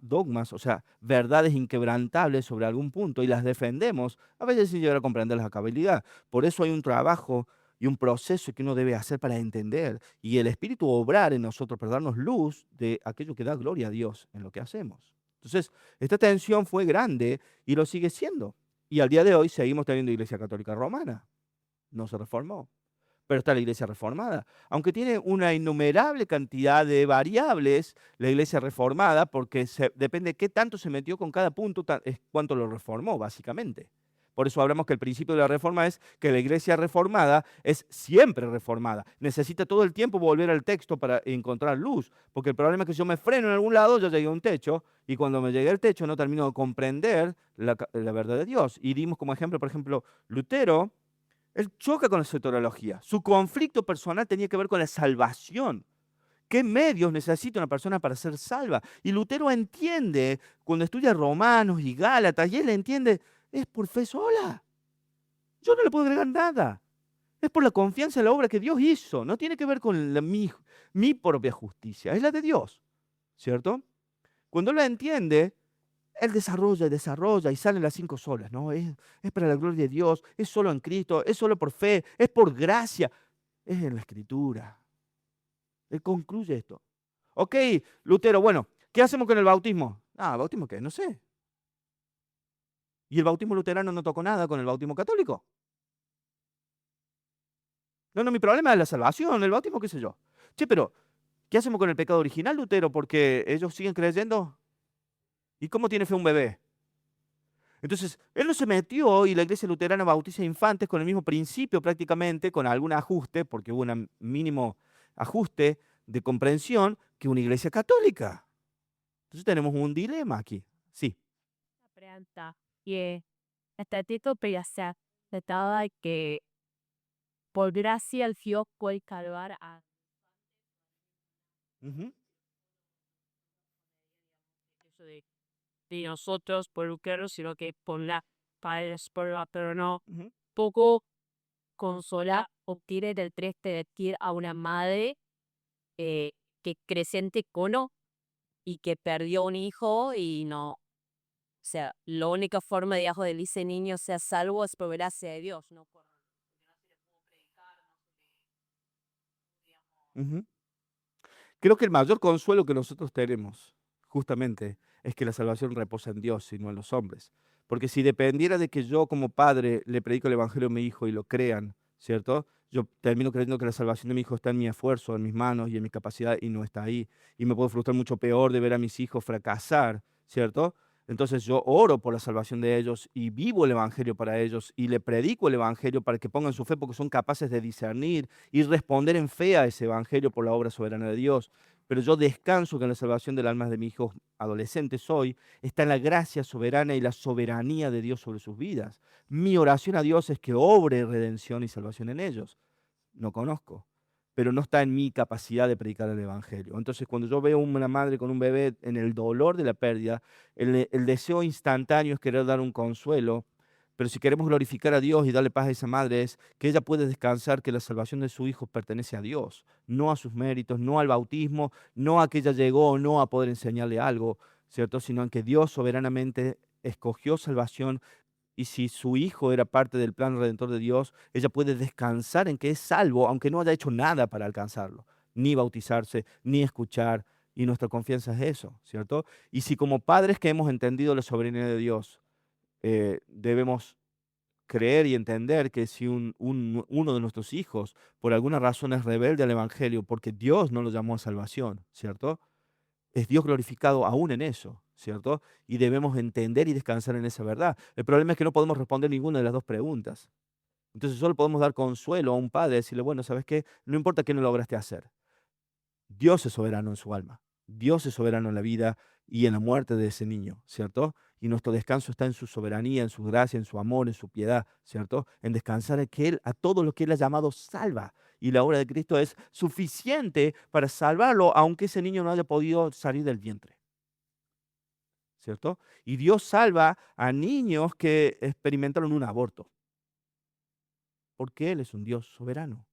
dogmas, o sea, verdades inquebrantables sobre algún punto y las defendemos, a veces sin llegar a comprenderlas a cabalidad. Por eso hay un trabajo y un proceso que uno debe hacer para entender y el Espíritu obrar en nosotros para darnos luz de aquello que da gloria a Dios en lo que hacemos. Entonces, esta tensión fue grande y lo sigue siendo. Y al día de hoy seguimos teniendo Iglesia Católica Romana. No se reformó, pero está la Iglesia Reformada. Aunque tiene una innumerable cantidad de variables, la Iglesia Reformada, porque depende de qué tanto se metió con cada punto, es cuánto lo reformó, básicamente. Por eso hablamos que el principio de la reforma es que la iglesia reformada es siempre reformada. Necesita todo el tiempo volver al texto para encontrar luz. Porque el problema es que si yo me freno en algún lado, ya llegué a un techo. Y cuando me llegué al techo no termino de comprender la verdad de Dios. Y dimos como ejemplo, por ejemplo, Lutero, él choca con la soteriología. Su conflicto personal tenía que ver con la salvación. ¿Qué medios necesita una persona para ser salva? Y Lutero entiende, cuando estudia Romanos y Gálatas, y él entiende, es por fe sola. Yo no le puedo agregar nada. Es por la confianza en la obra que Dios hizo. No tiene que ver con mi propia justicia, es la de Dios. ¿Cierto? Cuando él la entiende, él desarrolla y salen las 5 solas. ¿No? Es para la gloria de Dios, es solo en Cristo, es solo por fe, es por gracia, es en la Escritura. Él concluye esto. Ok, Lutero, bueno, ¿qué hacemos con el bautismo? Ah, ¿bautismo qué? No sé. ¿Y el bautismo luterano no tocó nada con el bautismo católico? No, mi problema es la salvación, el bautismo, qué sé yo. Che, pero, ¿qué hacemos con el pecado original, Lutero? Porque ellos siguen creyendo. ¿Y cómo tiene fe un bebé? Entonces, él no se metió y la iglesia luterana bautiza infantes con el mismo principio prácticamente, con algún ajuste, porque hubo un mínimo ajuste de comprensión que una iglesia católica. Entonces tenemos un dilema aquí. Sí. Una pregunta. Y este tipo piensa de que por gracia el Dios puede salvar a Ujú, eso de nosotros por lucrarnos, sino que por la padres por la, pero no ujú. poco consola obtiene del triste decir a una madre que creciente cono y que perdió un hijo y no, o sea, la única forma de de ese niño sea salvo es por gracia de Dios, no por porque no se le pudo predicar, no se le, digamos. Ujú. Creo que el mayor consuelo que nosotros tenemos, justamente, es que la salvación reposa en Dios y no en los hombres. Porque si dependiera de que yo como padre le predico el evangelio a mi hijo y lo crean, ¿cierto? Yo termino creyendo que la salvación de mi hijo está en mi esfuerzo, en mis manos y en mi capacidad y no está ahí. Y me puedo frustrar mucho peor de ver a mis hijos fracasar, ¿cierto? Entonces yo oro por la salvación de ellos y vivo el evangelio para ellos y le predico el evangelio para que pongan su fe porque son capaces de discernir y responder en fe a ese evangelio por la obra soberana de Dios. pero yo descanso que en la salvación del alma de mis hijos adolescentes hoy está en la gracia soberana y la soberanía de Dios sobre sus vidas. Mi oración a Dios es que obre redención y salvación en ellos. No conozco, pero no está en mi capacidad de predicar el evangelio. Entonces, cuando yo veo una madre con un bebé en el dolor de la pérdida, el deseo instantáneo es querer dar un consuelo, pero si queremos glorificar a Dios y darle paz a esa madre es que ella puede descansar que la salvación de su hijo pertenece a Dios, no a sus méritos, no al bautismo, no a que ella llegó o no a poder enseñarle algo, ¿cierto? Sino en que Dios soberanamente escogió salvación y si su hijo era parte del plan redentor de Dios, ella puede descansar en que es salvo, aunque no haya hecho nada para alcanzarlo, ni bautizarse, ni escuchar. Y nuestra confianza es eso, ¿cierto? Y si como padres que hemos entendido la soberanía de Dios, debemos creer y entender que si uno de nuestros hijos por alguna razón es rebelde al Evangelio, porque Dios no lo llamó a salvación, ¿cierto? Es Dios glorificado aún en eso, ¿cierto? Y debemos entender y descansar en esa verdad. El problema es que no podemos responder ninguna de las dos preguntas. Entonces solo podemos dar consuelo a un padre, decirle, bueno, ¿sabes qué? No importa qué no lograste hacer. Dios es soberano en su alma. Dios es soberano en la vida y en la muerte de ese niño, ¿cierto? Y nuestro descanso está en su soberanía, en su gracia, en su amor, en su piedad, ¿cierto? En descansar en que Él, a todo lo que Él ha llamado, salva. Y la obra de Cristo es suficiente para salvarlo, aunque ese niño no haya podido salir del vientre, ¿cierto? Y Dios salva a niños que experimentaron un aborto, porque Él es un Dios soberano.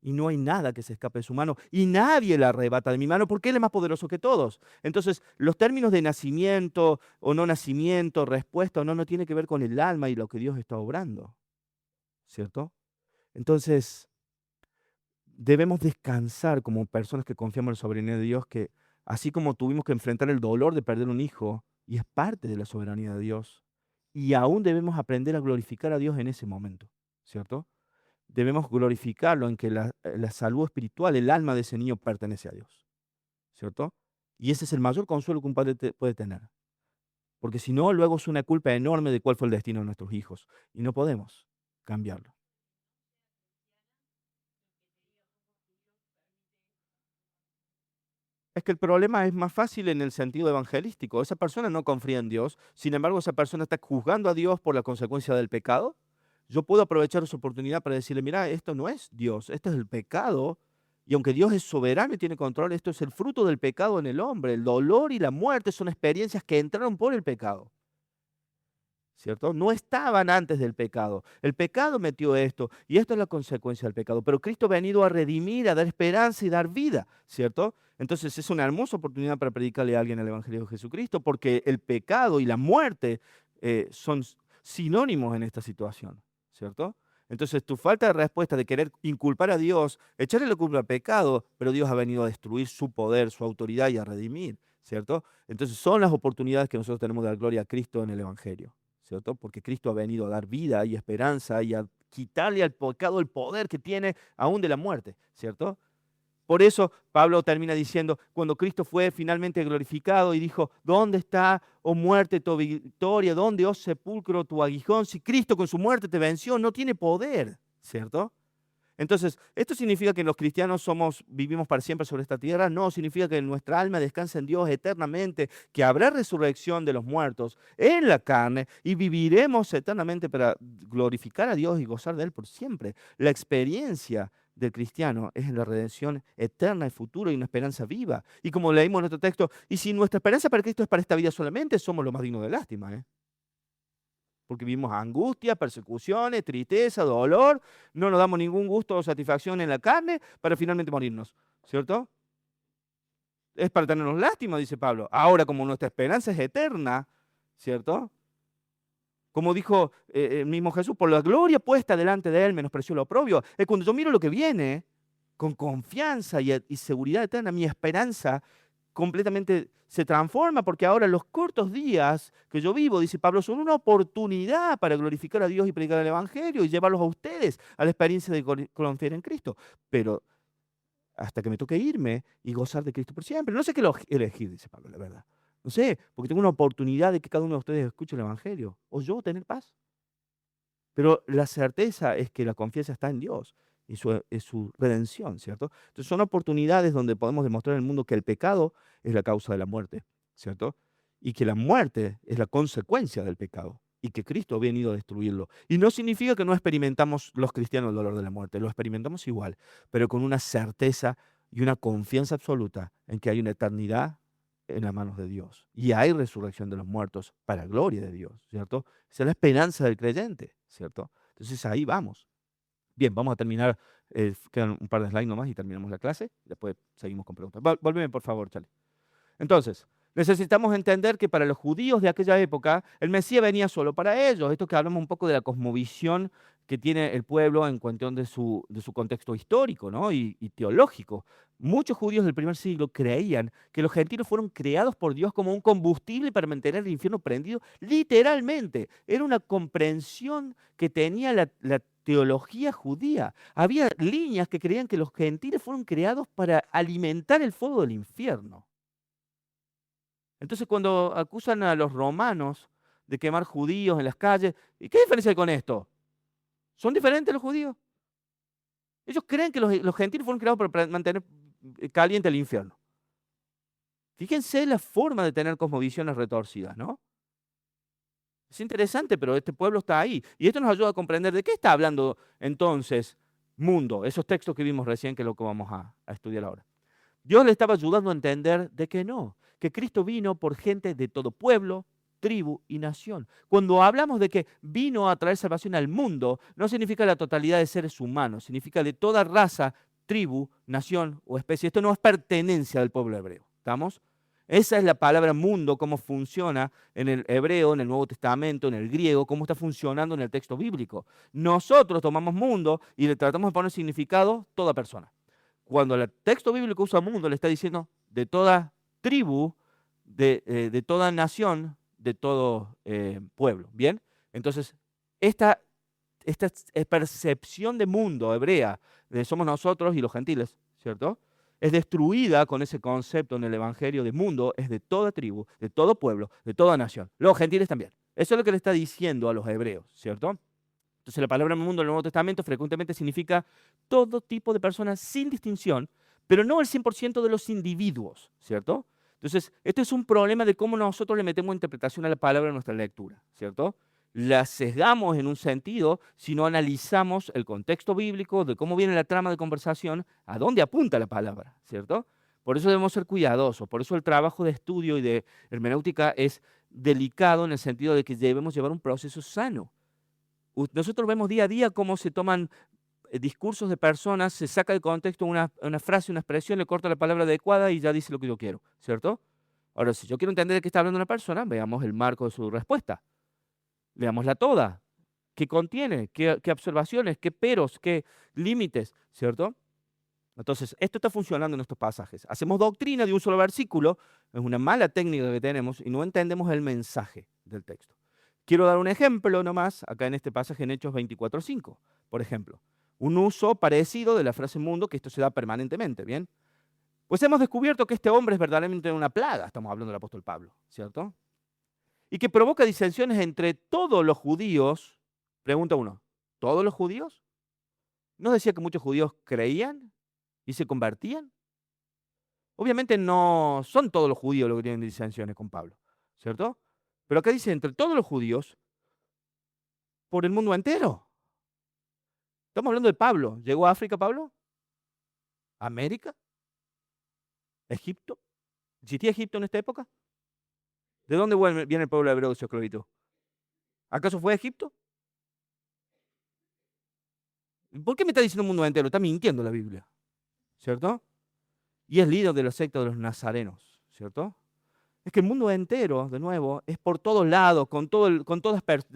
Y no hay nada que se escape de su mano. Y nadie la arrebata de mi mano porque Él es más poderoso que todos. Entonces, los términos de nacimiento o no nacimiento, respuesta o no, no tiene que ver con el alma y lo que Dios está obrando. ¿Cierto? Entonces, debemos descansar como personas que confiamos en la soberanía de Dios, que así como tuvimos que enfrentar el dolor de perder un hijo, y es parte de la soberanía de Dios, y aún debemos aprender a glorificar a Dios en ese momento. ¿Cierto? Debemos glorificarlo en que la salud espiritual, el alma de ese niño pertenece a Dios, ¿cierto? Y ese es el mayor consuelo que un padre puede tener, porque si no, luego es una culpa enorme de cuál fue el destino de nuestros hijos, y no podemos cambiarlo. Es que el problema es más fácil en el sentido evangelístico. Esa persona no confía en Dios, sin embargo, esa persona está juzgando a Dios por la consecuencia del pecado. Yo puedo aprovechar esa oportunidad para decirle, mira, esto no es Dios, esto es el pecado. Y aunque Dios es soberano y tiene control, esto es el fruto del pecado en el hombre. El dolor y la muerte son experiencias que entraron por el pecado. ¿Cierto? No estaban antes del pecado. El pecado metió esto y esto es la consecuencia del pecado. Pero Cristo ha venido a redimir, a dar esperanza y dar vida, ¿cierto? Entonces es una hermosa oportunidad para predicarle a alguien el Evangelio de Jesucristo porque el pecado y la muerte son sinónimos en esta situación, ¿cierto? Entonces tu falta de respuesta de querer inculpar a Dios, echarle la culpa al pecado, pero Dios ha venido a destruir su poder, su autoridad y a redimir, ¿cierto? Entonces son las oportunidades que nosotros tenemos de dar gloria a Cristo en el Evangelio. ¿Cierto? Porque Cristo ha venido a dar vida y esperanza y a quitarle al pecado el poder que tiene aún de la muerte, ¿cierto? Por eso Pablo termina diciendo, cuando Cristo fue finalmente glorificado y dijo, ¿dónde está, oh muerte, tu victoria? ¿Dónde, oh sepulcro, tu aguijón? Si Cristo con su muerte te venció, no tiene poder, ¿cierto? Entonces, ¿esto significa que los cristianos vivimos para siempre sobre esta tierra? No, significa que nuestra alma descansa en Dios eternamente, que habrá resurrección de los muertos en la carne y viviremos eternamente para glorificar a Dios y gozar de Él por siempre. La experiencia del cristiano es la redención eterna y futura y una esperanza viva. Y como leímos en nuestro texto, y si nuestra esperanza para Cristo es para esta vida solamente, somos lo más dignos de lástima, ¿eh? Porque vivimos angustia, persecuciones, tristeza, dolor, no nos damos ningún gusto o satisfacción en la carne para finalmente morirnos, ¿cierto? Es para tenernos lástima, dice Pablo. Ahora, como nuestra esperanza es eterna, ¿cierto? Como dijo el mismo Jesús, por la gloria puesta delante de él, menospreció lo oprobio. Es cuando yo miro lo que viene, con confianza y seguridad eterna, mi esperanza completamente se transforma porque ahora los cortos días que yo vivo, dice Pablo, son una oportunidad para glorificar a Dios y predicar el Evangelio y llevarlos a ustedes a la experiencia de confiar en Cristo. Pero hasta que me toque irme y gozar de Cristo por siempre. No sé qué elegir, dice Pablo, la verdad. No sé, porque tengo una oportunidad de que cada uno de ustedes escuche el Evangelio. O yo tener paz. Pero la certeza es que la confianza está en Dios. y su redención, ¿cierto? Entonces son oportunidades donde podemos demostrar al mundo que el pecado es la causa de la muerte, ¿cierto? Y que la muerte es la consecuencia del pecado y que Cristo ha venido a destruirlo. Y no significa que no experimentamos los cristianos el dolor de la muerte, lo experimentamos igual, pero con una certeza y una confianza absoluta en que hay una eternidad en las manos de Dios. Y hay resurrección de los muertos para gloria de Dios, ¿cierto? Esa es la esperanza del creyente, ¿cierto? Entonces ahí vamos. Bien, vamos a terminar, quedan un par de slides nomás y terminamos la clase. Después seguimos con preguntas. Volveme, por favor, Charlie. Entonces, necesitamos entender que para los judíos de aquella época, el Mesías venía solo para ellos. Esto que hablamos un poco de la cosmovisión que tiene el pueblo en cuestión de su contexto histórico, ¿no? y teológico. Muchos judíos del primer siglo creían que los gentiles fueron creados por Dios como un combustible para mantener el infierno prendido, literalmente. Era una comprensión que tenía la teología judía. Había líneas que creían que los gentiles fueron creados para alimentar el fuego del infierno. Entonces, cuando acusan a los romanos de quemar judíos en las calles, ¿y qué diferencia hay con esto? ¿Son diferentes los judíos? Ellos creen que los gentiles fueron creados para mantener caliente el infierno. Fíjense la forma de tener cosmovisiones retorcidas, ¿no? Es interesante, pero este pueblo está ahí. Y esto nos ayuda a comprender de qué está hablando entonces mundo, esos textos que vimos recién, que es lo que vamos a estudiar ahora. Dios le estaba ayudando a entender de que no, que Cristo vino por gente de todo pueblo, tribu y nación. Cuando hablamos de que vino a traer salvación al mundo, no significa la totalidad de seres humanos, significa de toda raza, tribu, nación o especie. Esto no es pertenencia del pueblo hebreo, ¿estamos? Esa es la palabra mundo, cómo funciona en el hebreo, en el Nuevo Testamento, en el griego, cómo está funcionando en el texto bíblico. Nosotros tomamos mundo y le tratamos de poner significado toda persona. Cuando el texto bíblico usa mundo, le está diciendo de toda tribu, de toda nación, de todo pueblo. ¿Bien? Entonces, esta percepción de mundo hebrea, de somos nosotros y los gentiles, ¿cierto? Es destruida con ese concepto en el Evangelio de mundo, es de toda tribu, de todo pueblo, de toda nación. Los gentiles también. Eso es lo que le está diciendo a los hebreos, ¿cierto? Entonces la palabra mundo en el Nuevo Testamento frecuentemente significa todo tipo de personas sin distinción, pero no el 100% de los individuos, ¿cierto? Entonces, esto es un problema de cómo nosotros le metemos interpretación a la palabra en nuestra lectura, ¿cierto? La sesgamos en un sentido si no analizamos el contexto bíblico, de cómo viene la trama de conversación, a dónde apunta la palabra, ¿cierto? Por eso debemos ser cuidadosos, por eso el trabajo de estudio y de hermenéutica es delicado en el sentido de que debemos llevar un proceso sano. Nosotros vemos día a día cómo se toman discursos de personas, se saca de contexto una frase, una expresión, le corta la palabra adecuada y ya dice lo que yo quiero, ¿cierto? Ahora, si yo quiero entender de qué está hablando una persona, veamos el marco de su respuesta. Leámosla toda. ¿Qué contiene? ¿Qué observaciones? ¿Qué peros? ¿Qué límites? ¿Cierto? Entonces, esto está funcionando en estos pasajes. Hacemos doctrina de un solo versículo, es una mala técnica que tenemos y no entendemos el mensaje del texto. Quiero dar un ejemplo nomás, acá en este pasaje en Hechos 24:5. Por ejemplo, un uso parecido de la frase mundo, que esto se da permanentemente, ¿bien? Pues hemos descubierto que este hombre es verdaderamente una plaga, estamos hablando del apóstol Pablo, ¿cierto? Y que provoca disensiones entre todos los judíos. Pregunta uno, ¿todos los judíos? ¿No decía que muchos judíos creían y se convertían? Obviamente no son todos los judíos los que tienen disensiones con Pablo, ¿cierto? Pero acá dice entre todos los judíos por el mundo entero. Estamos hablando de Pablo. ¿Llegó a África Pablo? ¿América? ¿Egipto? ¿Existía Egipto en esta época? ¿De dónde viene el pueblo hebreo de su esclavitud? ¿Acaso fue a Egipto? ¿Por qué me está diciendo el mundo entero? Está mintiendo la Biblia, ¿cierto? Y es líder de la secta de los nazarenos, ¿cierto? Es que el mundo entero, de nuevo, es por todos lados, con todo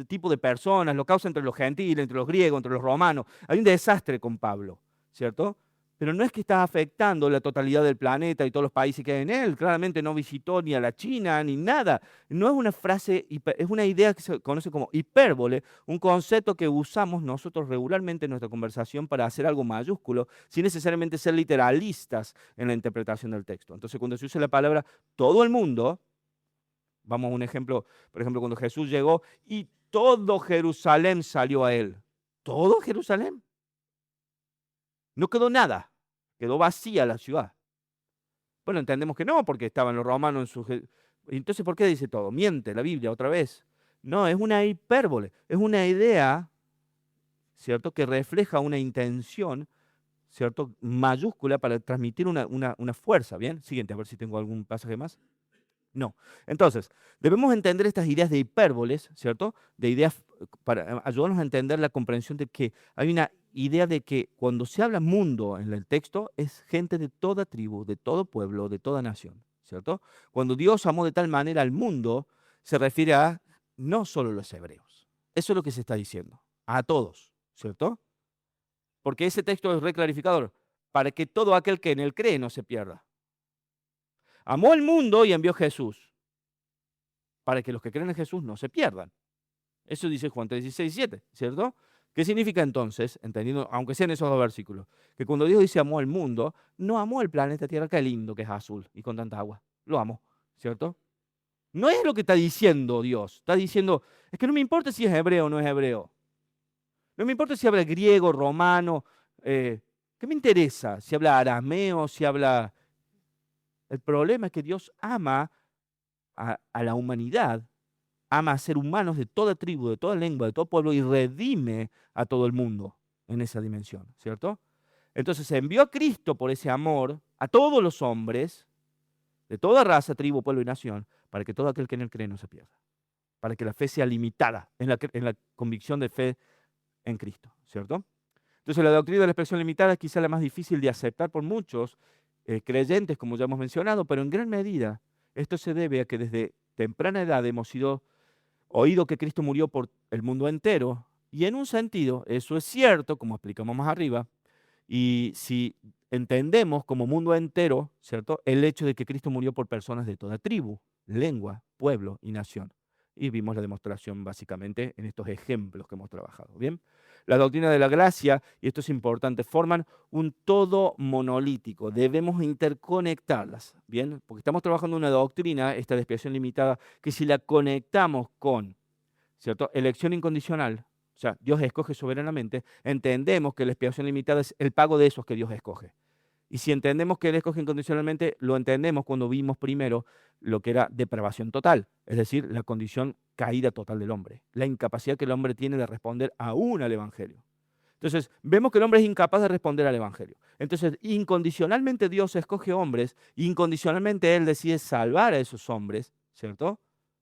tipo de personas, lo causa entre los gentiles, entre los griegos, entre los romanos. Hay un desastre con Pablo, ¿cierto? Pero no es que está afectando la totalidad del planeta y todos los países que hay en él. Claramente no visitó ni a la China ni nada. No es una frase, es una idea que se conoce como hipérbole, un concepto que usamos nosotros regularmente en nuestra conversación para hacer algo mayúsculo, sin necesariamente ser literalistas en la interpretación del texto. Entonces, cuando se usa la palabra todo el mundo, vamos a un ejemplo, por ejemplo, cuando Jesús llegó y todo Jerusalén salió a él. ¿Todo Jerusalén? No quedó nada, quedó vacía la ciudad. Bueno, entendemos que no, porque estaban los romanos en su... Entonces, ¿por qué dice todo? Miente la Biblia otra vez. No, es una hipérbole, es una idea, ¿cierto?, que refleja una intención, ¿cierto?, mayúscula para transmitir una fuerza. ¿Bien? Siguiente, a ver si tengo algún pasaje más. No. Entonces, debemos entender estas ideas de hipérboles, ¿cierto? De ideas para ayudarnos a entender la comprensión de que hay una idea de que cuando se habla mundo en el texto es gente de toda tribu, de todo pueblo, de toda nación, ¿cierto? Cuando Dios amó de tal manera al mundo, se refiere a no solo los hebreos. Eso es lo que se está diciendo, a todos, ¿cierto? Porque ese texto es reclarificador, para que todo aquel que en él cree no se pierda. Amó al mundo y envió a Jesús, para que los que creen en Jesús no se pierdan. Eso dice Juan 3:16-17, ¿cierto? ¿Qué significa entonces, entendiendo, aunque sean esos dos versículos, que cuando Dios dice amó al mundo, no amó el planeta Tierra, que lindo, que es azul y con tanta agua? Lo amó, ¿cierto? No es lo que está diciendo Dios. Está diciendo, es que no me importa si es hebreo o no es hebreo. No me importa si habla griego, romano. ¿Qué me interesa? Si habla arameo, si habla... El problema es que Dios ama a la humanidad, ama a ser humanos de toda tribu, de toda lengua, de todo pueblo y redime a todo el mundo en esa dimensión, ¿cierto? Entonces envió a Cristo por ese amor a todos los hombres, de toda raza, tribu, pueblo y nación, para que todo aquel que en él cree no se pierda, para que la fe sea limitada en la convicción de fe en Cristo, ¿cierto? Entonces la doctrina de la expresión limitada es quizá la más difícil de aceptar por muchos creyentes, como ya hemos mencionado, pero en gran medida esto se debe a que desde temprana edad hemos sido oído que Cristo murió por el mundo entero, y en un sentido eso es cierto, como explicamos más arriba, y si entendemos como mundo entero, ¿cierto?, el hecho de que Cristo murió por personas de toda tribu, lengua, pueblo y nación. Y vimos la demostración básicamente en estos ejemplos que hemos trabajado. ¿Bien? La doctrina de la gracia, y esto es importante, forman un todo monolítico. Debemos interconectarlas. ¿Bien? Porque estamos trabajando una doctrina, esta de expiación limitada, que si la conectamos con, ¿cierto?, elección incondicional, o sea, Dios escoge soberanamente, entendemos que la expiación limitada es el pago de esos que Dios escoge. Y si entendemos que Él escoge incondicionalmente, lo entendemos cuando vimos primero lo que era depravación total, es decir, la condición caída total del hombre, la incapacidad que el hombre tiene de responder aún al Evangelio. Entonces, vemos que el hombre es incapaz de responder al Evangelio. Entonces, incondicionalmente Dios escoge hombres, incondicionalmente Él decide salvar a esos hombres, ¿cierto?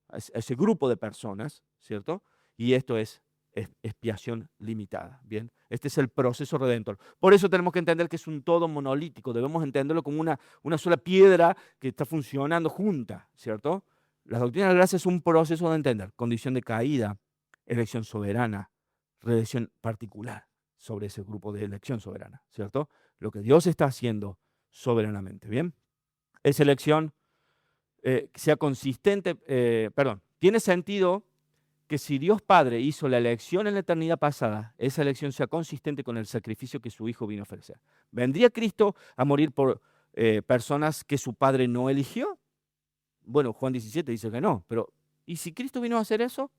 A ese grupo de personas, ¿cierto? Y esto es expiación limitada, ¿bien? Este es el proceso redentor. Por eso tenemos que entender que es un todo monolítico, debemos entenderlo como una sola piedra que está funcionando junta, ¿cierto? La doctrina de la gracia es un proceso de entender, condición de caída, elección soberana, redención particular sobre ese grupo de elección soberana, ¿cierto? Lo que Dios está haciendo soberanamente, ¿bien? Esa elección sea consistente, tiene sentido que si Dios Padre hizo la elección en la eternidad pasada, esa elección sea consistente con el sacrificio que su Hijo vino a ofrecer. ¿Vendría Cristo a morir por personas que su Padre no eligió? Bueno, Juan 17 dice que no, pero ¿y si Cristo vino a hacer eso?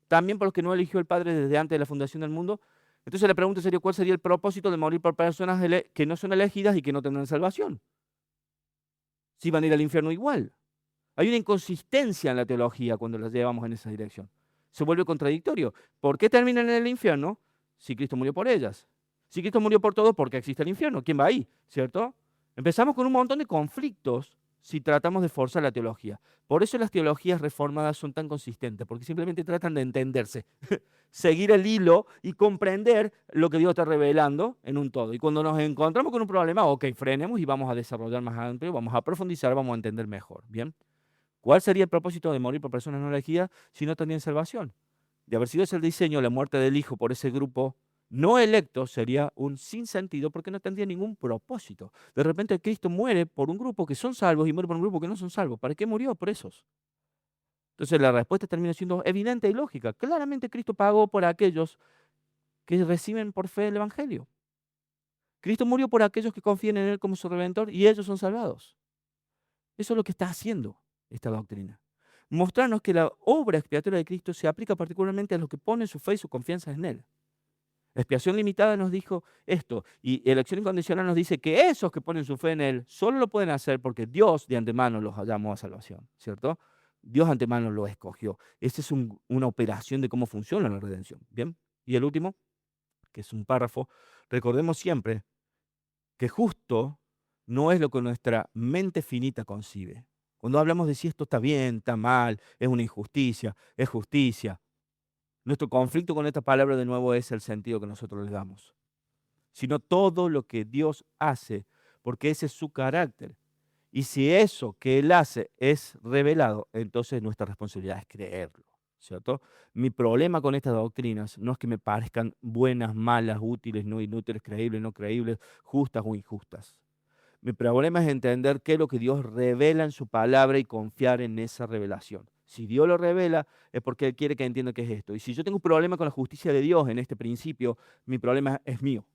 También por los que no eligió el Padre desde antes de la fundación del mundo. Entonces la pregunta sería, ¿cuál sería el propósito de morir por personas que no son elegidas y que no tendrán salvación? Si van a ir al infierno igual. Hay una inconsistencia en la teología cuando las llevamos en esa dirección. Se vuelve contradictorio. ¿Por qué terminan en el infierno si Cristo murió por ellas? Si Cristo murió por todos, ¿por qué existe el infierno? ¿Quién va ahí? ¿Cierto? Empezamos con un montón de conflictos si tratamos de forzar la teología. Por eso las teologías reformadas son tan consistentes, porque simplemente tratan de entenderse, seguir el hilo y comprender lo que Dios está revelando en un todo. Y cuando nos encontramos con un problema, ok, frenemos y vamos a desarrollar más amplio, vamos a profundizar, vamos a entender mejor. ¿Bien? ¿Cuál sería el propósito de morir por personas no elegidas si no tenían salvación? De haber sido ese el diseño, la muerte del Hijo por ese grupo no electo sería un sinsentido porque no tendría ningún propósito. De repente Cristo muere por un grupo que son salvos y muere por un grupo que no son salvos. ¿Para qué murió por esos? Entonces la respuesta termina siendo evidente y lógica. Claramente Cristo pagó por aquellos que reciben por fe el Evangelio. Cristo murió por aquellos que confían en Él como su Redentor y ellos son salvados. Eso es lo que está haciendo esta doctrina. Mostrarnos que la obra expiatoria de Cristo se aplica particularmente a los que ponen su fe y su confianza en Él. Expiación limitada nos dijo esto, y elección incondicional nos dice que esos que ponen su fe en Él solo lo pueden hacer porque Dios de antemano los llamó a salvación, ¿cierto? Dios de antemano lo escogió. Esta es una operación de cómo funciona la redención, ¿bien? Y el último, que es un párrafo, recordemos siempre que justo no es lo que nuestra mente finita concibe. Cuando hablamos de si esto está bien, está mal, es una injusticia, es justicia, nuestro conflicto con esta palabra de nuevo es el sentido que nosotros le damos, sino todo lo que Dios hace, porque ese es su carácter. Y si eso que Él hace es revelado, entonces nuestra responsabilidad es creerlo, ¿cierto? Mi problema con estas doctrinas no es que me parezcan buenas, malas, útiles, no inútiles, creíbles, no creíbles, justas o injustas. Mi problema es entender qué es lo que Dios revela en su palabra y confiar en esa revelación. Si Dios lo revela, es porque Él quiere que entienda qué es esto. Y si yo tengo un problema con la justicia de Dios en este principio, mi problema es mío.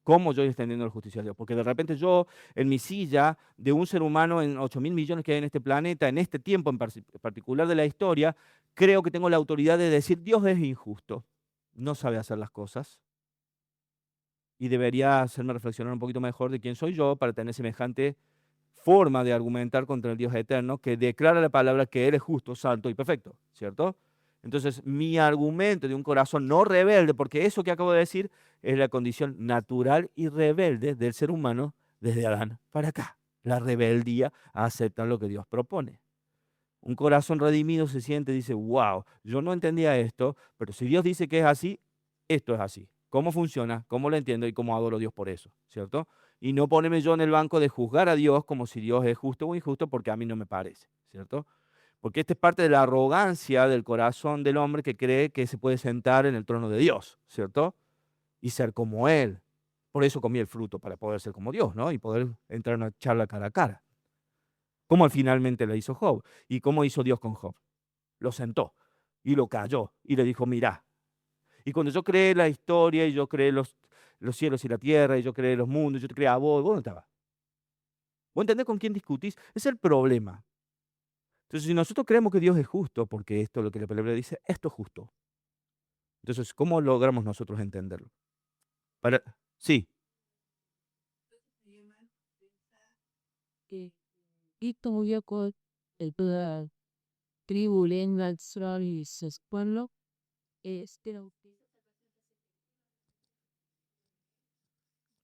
¿Cómo yo estoy entendiendo la justicia de Dios? Porque de repente yo, en mi silla de un ser humano en 8.000 millones que hay en este planeta, en este tiempo en particular de la historia, creo que tengo la autoridad de decir, Dios es injusto, no sabe hacer las cosas y debería hacerme reflexionar un poquito mejor de quién soy yo para tener semejante forma de argumentar contra el Dios eterno que declara la palabra que Él es justo, santo y perfecto, ¿cierto? Entonces, mi argumento de un corazón no rebelde, porque eso que acabo de decir es la condición natural y rebelde del ser humano desde Adán para acá. La rebeldía a aceptar lo que Dios propone. Un corazón redimido se siente y dice, wow, yo no entendía esto, pero si Dios dice que es así, esto es así. ¿Cómo funciona? ¿Cómo lo entiendo? Y cómo adoro a Dios por eso, ¿cierto? Y no ponerme yo en el banco de juzgar a Dios como si Dios es justo o injusto, porque a mí no me parece, ¿cierto? Porque esta es parte de la arrogancia del corazón del hombre que cree que se puede sentar en el trono de Dios, ¿cierto? Y ser como Él. Por eso comí el fruto, para poder ser como Dios, ¿no? Y poder entrar en una charla cara a cara. Como finalmente le hizo Job. ¿Y cómo hizo Dios con Job? Lo sentó y lo calló y le dijo, mirá. Y cuando yo creé la historia y yo creé los cielos y la tierra y yo creé los mundos, yo te creé a vos no estabas. ¿Vos entendés con quién discutís? Es el problema. Entonces, si nosotros creemos que Dios es justo, porque esto es lo que la palabra dice, esto es justo. Entonces, ¿cómo logramos nosotros entenderlo? Para, sí, Que Ito yako ito tribu lengua Israel pueblo este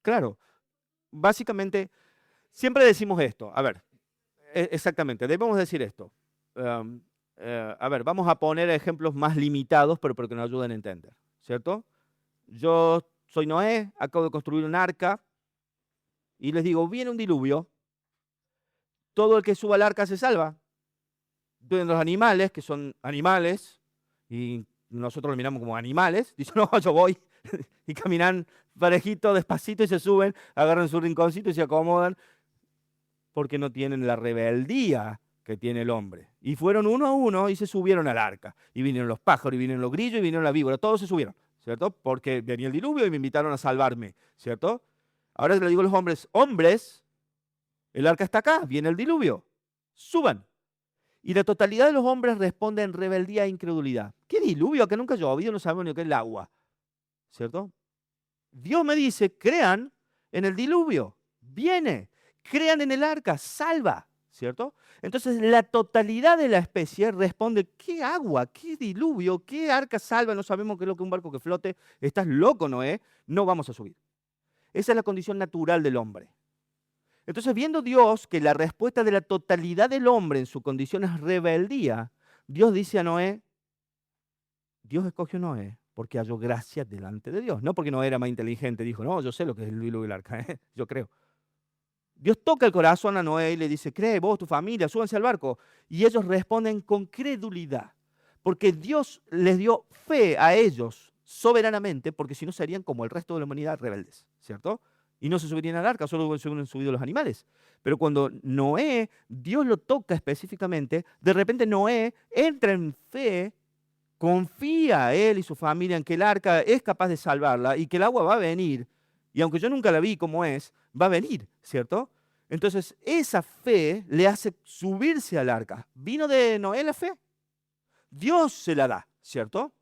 claro. Básicamente, siempre decimos esto. A ver, exactamente, debemos decir esto. Am, a ver, vamos a poner ejemplos más limitados, pero que nos ayuden a entender, ¿cierto? Yo soy Noé, acabo de construir un arca y les digo, viene un diluvio, todo el que suba al arca se salva. Entonces los animales, que son animales, y nosotros los miramos como animales, dicen, no, yo voy, y caminan parejito, despacito, y se suben, agarran su rinconcito y se acomodan, porque no tienen la rebeldía que tiene el hombre. Y fueron uno a uno y se subieron al arca. Y vinieron los pájaros, y vinieron los grillos, y vinieron las víboras, todos se subieron, ¿cierto? Porque venía el diluvio y me invitaron a salvarme, ¿cierto? Ahora le digo a los hombres, hombres, el arca está acá, viene el diluvio, suban. Y la totalidad de los hombres responde en rebeldía e incredulidad. ¿Qué diluvio? Que nunca ha llovido, no sabemos ni qué es el agua. ¿Cierto? Dios me dice, crean en el diluvio. Viene. Crean en el arca, salva. ¿Cierto? Entonces la totalidad de la especie responde, ¿qué agua? ¿Qué diluvio? ¿Qué arca salva? No sabemos qué es lo que un barco que flote. Estás loco, Noé. No vamos a subir. Esa es la condición natural del hombre. Entonces, viendo Dios que la respuesta de la totalidad del hombre en su condición es rebeldía, Dios dice a Noé, Dios escogió a Noé porque halló gracia delante de Dios. No porque Noé era más inteligente, dijo, no, yo sé lo que es el diluvio y el arca, yo creo. Dios toca el corazón a Noé y le dice, cree vos, tu familia, súbanse al barco. Y ellos responden con credulidad, porque Dios les dio fe a ellos soberanamente, porque si no serían como el resto de la humanidad rebeldes, ¿cierto? Y no se subirían al arca, solo se hubieran subido los animales. Pero cuando Noé, Dios lo toca específicamente, de repente Noé entra en fe, confía a él y su familia en que el arca es capaz de salvarla y que el agua va a venir. Y aunque yo nunca la vi como es, va a venir, ¿cierto? Entonces, esa fe le hace subirse al arca. ¿Vino de Noé la fe? Dios se la da, ¿cierto?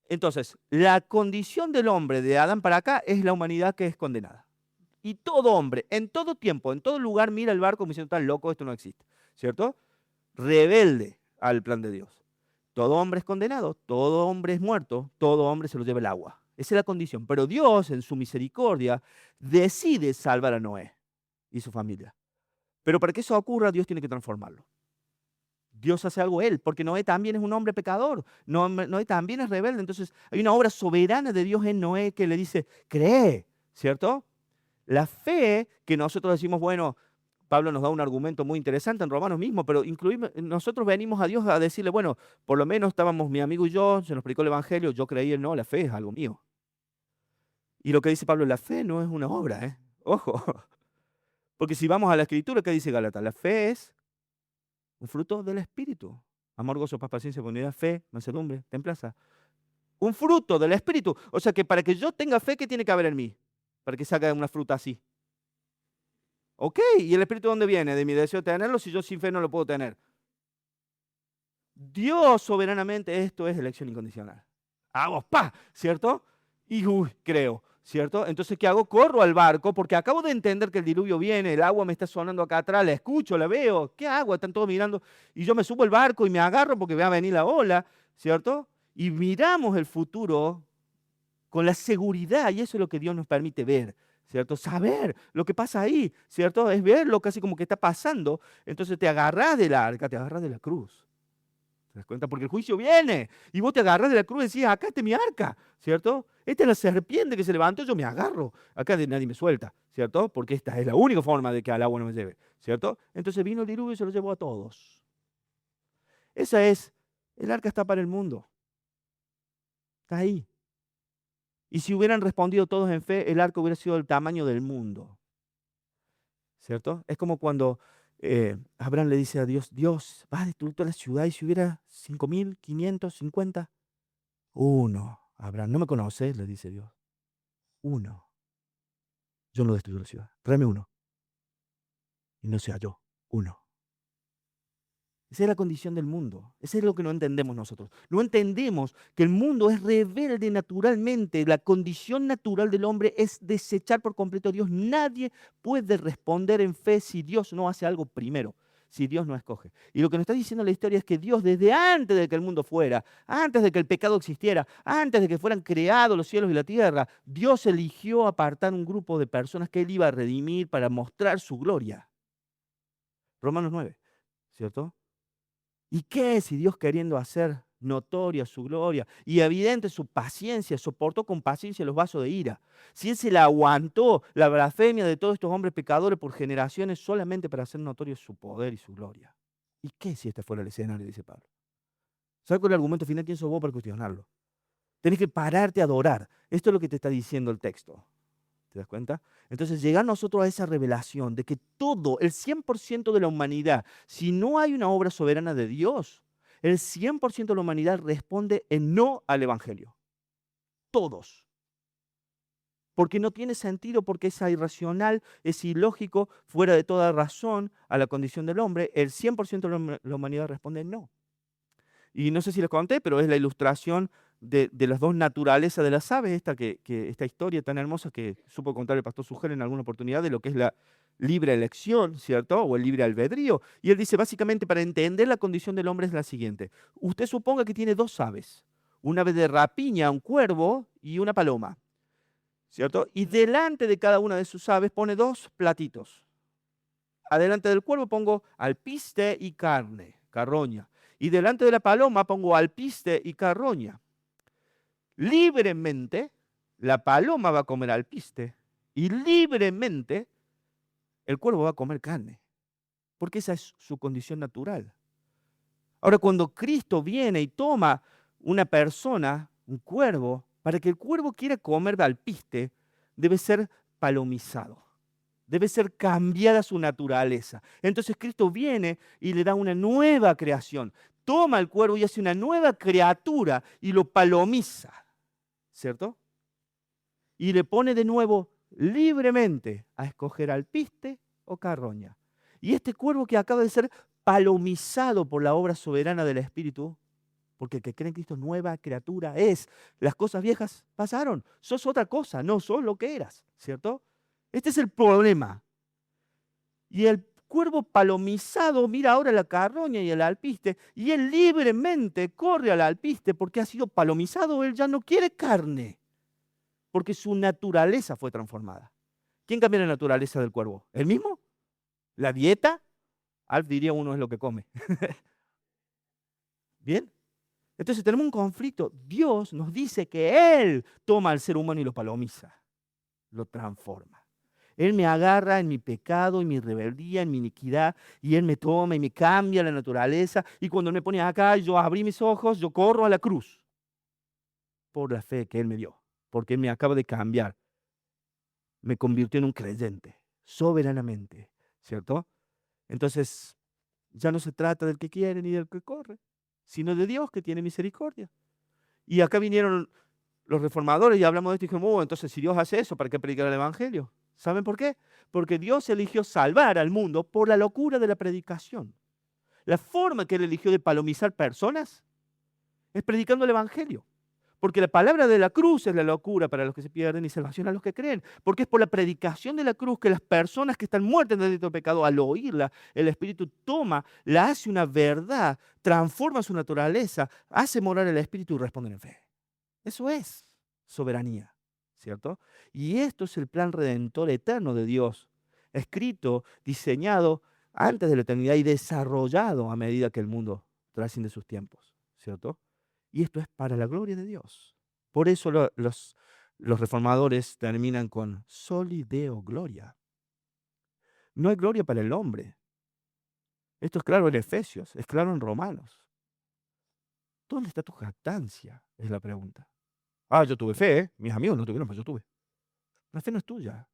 Entonces, la condición del hombre de Adán para acá es la humanidad que es condenada. Y todo hombre, en todo tiempo, en todo lugar, mira el barco como diciendo, tan loco, esto no existe, ¿cierto? Rebelde al plan de Dios. Todo hombre es condenado, todo hombre es muerto, todo hombre se lo lleva el agua. Esa es la condición. Pero Dios, en su misericordia, decide salvar a Noé y su familia. Pero para que eso ocurra, Dios tiene que transformarlo. Dios hace algo él, porque Noé también es un hombre pecador. Noé también es rebelde. Entonces hay una obra soberana de Dios en Noé que le dice, cree, ¿cierto? La fe que nosotros decimos, bueno, Pablo nos da un argumento muy interesante en Romanos mismo, pero nosotros venimos a Dios a decirle, bueno, por lo menos estábamos mi amigo y yo, se nos predicó el Evangelio, yo creí en no, la fe es algo mío. Y lo que dice Pablo, la fe no es una obra, ¿eh? Ojo. Porque si vamos a la Escritura, ¿qué dice Gálatas? La fe es un fruto del Espíritu. Amor, gozo, paz, paciencia, bondad, fe, mansedumbre, templanza. Un fruto del Espíritu. O sea que para que yo tenga fe, ¿qué tiene que haber en mí? Para que salga una fruta así. Ok, ¿y el Espíritu dónde viene? De mi deseo de tenerlo, si yo sin fe no lo puedo tener. Dios soberanamente, esto es elección incondicional. Hago, ¡pa! ¿Cierto? Y creo, ¿cierto? Entonces, ¿qué hago? Corro al barco porque acabo de entender que el diluvio viene, el agua me está sonando acá atrás, la escucho, la veo. ¿Qué agua? Están todos mirando. Y yo me subo al barco y me agarro porque va a venir la ola, ¿cierto? Y miramos el futuro con la seguridad, y eso es lo que Dios nos permite ver, ¿cierto? Saber lo que pasa ahí, ¿cierto? Es verlo casi como que está pasando. Entonces te agarrás del arca, te agarrás de la cruz. ¿Te das cuenta? Porque el juicio viene y vos te agarrás de la cruz y decís, acá está mi arca, ¿cierto? Esta es la serpiente que se levantó, yo me agarro. Acá nadie me suelta, ¿cierto? Porque esta es la única forma de que al agua no me lleve, ¿cierto? Entonces vino el diluvio y se lo llevó a todos. Esa es, el arca está para el mundo. Está ahí. Y si hubieran respondido todos en fe, el arca hubiera sido del tamaño del mundo, ¿cierto? Es como cuando Abraham le dice a Dios, Dios, vas a destruir toda la ciudad y si hubiera 5.550, uno. Abraham, ¿no me conoces? Le dice Dios. Uno. Yo no destruyo la ciudad. Tráeme uno. Y no sea yo. Uno. Esa es la condición del mundo. Eso es lo que no entendemos nosotros. No entendemos que el mundo es rebelde naturalmente. La condición natural del hombre es desechar por completo a Dios. Nadie puede responder en fe si Dios no hace algo primero, si Dios no escoge. Y lo que nos está diciendo la historia es que Dios, desde antes de que el mundo fuera, antes de que el pecado existiera, antes de que fueran creados los cielos y la tierra, Dios eligió apartar un grupo de personas que Él iba a redimir para mostrar su gloria. Romanos 9, ¿cierto? ¿Y qué si Dios, queriendo hacer notoria su gloria y evidente su paciencia, soportó con paciencia los vasos de ira? Si Él se la aguantó, la blasfemia de todos estos hombres pecadores por generaciones solamente para hacer notorio su poder y su gloria. ¿Y qué si este fuera el escenario? Dice Pablo. ¿Sabes cuál es el argumento final? ¿Quién sos vos para cuestionarlo? Tenés que pararte a adorar. Esto es lo que te está diciendo el texto. ¿Te das cuenta? Entonces, llegar nosotros a esa revelación de que todo, el 100% de la humanidad, si no hay una obra soberana de Dios, el 100% de la humanidad responde en no al Evangelio. Todos. Porque no tiene sentido, porque es irracional, es ilógico, fuera de toda razón a la condición del hombre, el 100% de la humanidad responde no. Y no sé si les conté, pero es la ilustración de las dos naturalezas de las aves, esta historia tan hermosa que supo contar el pastor Sugel en alguna oportunidad de lo que es la libre elección, ¿cierto? O el libre albedrío. Y él dice, básicamente, para entender la condición del hombre es la siguiente. Usted suponga que tiene dos aves, una ave de rapiña, un cuervo y una paloma, ¿cierto? Y delante de cada una de sus aves pone dos platitos. Adelante del cuervo pongo alpiste y carne, carroña. Y delante de la paloma pongo alpiste y carroña. Libremente, la paloma va a comer alpiste y libremente el cuervo va a comer carne, porque esa es su condición natural. Ahora, cuando Cristo viene y toma una persona, un cuervo, para que el cuervo quiera comer alpiste, debe ser palomizado. Debe ser cambiada su naturaleza. Entonces Cristo viene y le da una nueva creación. Toma el cuervo y hace una nueva criatura y lo palomiza, ¿cierto? Y le pone de nuevo libremente a escoger alpiste o carroña. Y este cuervo que acaba de ser palomizado por la obra soberana del Espíritu, Porque el que cree en Cristo nueva criatura es. Las cosas viejas pasaron. Sos otra cosa, no sos lo que eras, ¿cierto? Este es el problema. Y el cuervo palomizado mira ahora la carroña y el alpiste, y él libremente corre al alpiste porque ha sido palomizado. Él ya no quiere carne, porque su naturaleza fue transformada. ¿Quién cambia la naturaleza del cuervo? ¿El mismo? ¿La dieta? Alf diría uno es lo que come. ¿Bien? Entonces tenemos un conflicto. Dios nos dice que Él toma al ser humano y lo palomiza, lo transforma. Él me agarra en mi pecado, en mi rebeldía, en mi iniquidad, y Él me toma y me cambia la naturaleza. Y cuando Él me pone acá, yo abrí mis ojos, yo corro a la cruz por la fe que Él me dio, porque Él me acaba de cambiar. Me convirtió en un creyente, soberanamente, ¿cierto? Entonces, ya no se trata del que quiere ni del que corre, sino de Dios que tiene misericordia. Y acá vinieron los reformadores y hablamos de esto y dijimos, entonces si Dios hace eso, ¿para qué predicar el Evangelio? ¿Saben por qué? Porque Dios eligió salvar al mundo por la locura de la predicación. La forma que Él eligió de palomizar personas es predicando el Evangelio. Porque la palabra de la cruz es la locura para los que se pierden y salvación a los que creen. Porque es por la predicación de la cruz que las personas que están muertas en el pecado, al oírla, el Espíritu toma, la hace una verdad, transforma su naturaleza, hace morar el Espíritu y responden en fe. Eso es soberanía, ¿cierto? Y esto es el plan redentor eterno de Dios, escrito, diseñado antes de la eternidad y desarrollado a medida que el mundo trasciende sus tiempos, ¿cierto? Y esto es para la gloria de Dios. Por eso los reformadores terminan con soli Deo gloria. No hay gloria para el hombre. Esto es claro en Efesios, es claro en Romanos. ¿Dónde está tu jactancia? Es la pregunta. Yo tuve fe, ¿eh? Mis amigos no tuvieron, pero yo tuve. La fe no es tuya.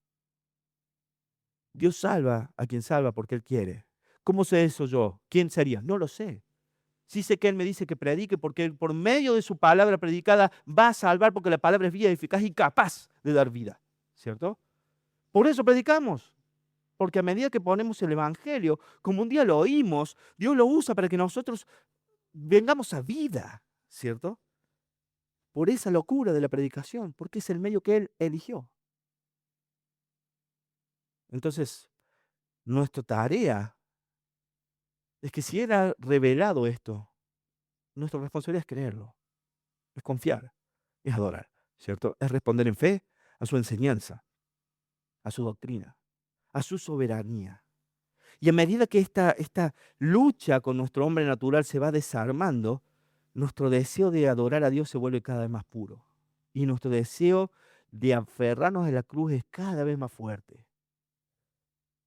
Dios salva a quien salva porque Él quiere. ¿Cómo sé eso yo? ¿Quién sería? No lo sé. Sí sé que Él me dice que predique porque Él, por medio de su palabra predicada, va a salvar porque la palabra es viva, eficaz y capaz de dar vida. ¿Cierto? Por eso predicamos. Porque a medida que ponemos el Evangelio, como un día lo oímos, Dios lo usa para que nosotros vengamos a vida. ¿Cierto? Por esa locura de la predicación, porque es el medio que Él eligió. Entonces, nuestra tarea es que si era revelado esto, nuestra responsabilidad es creerlo, es confiar, es adorar, ¿cierto? Es responder en fe a su enseñanza, a su doctrina, a su soberanía. Y a medida que esta lucha con nuestro hombre natural se va desarmando, nuestro deseo de adorar a Dios se vuelve cada vez más puro. Y nuestro deseo de aferrarnos a la cruz es cada vez más fuerte.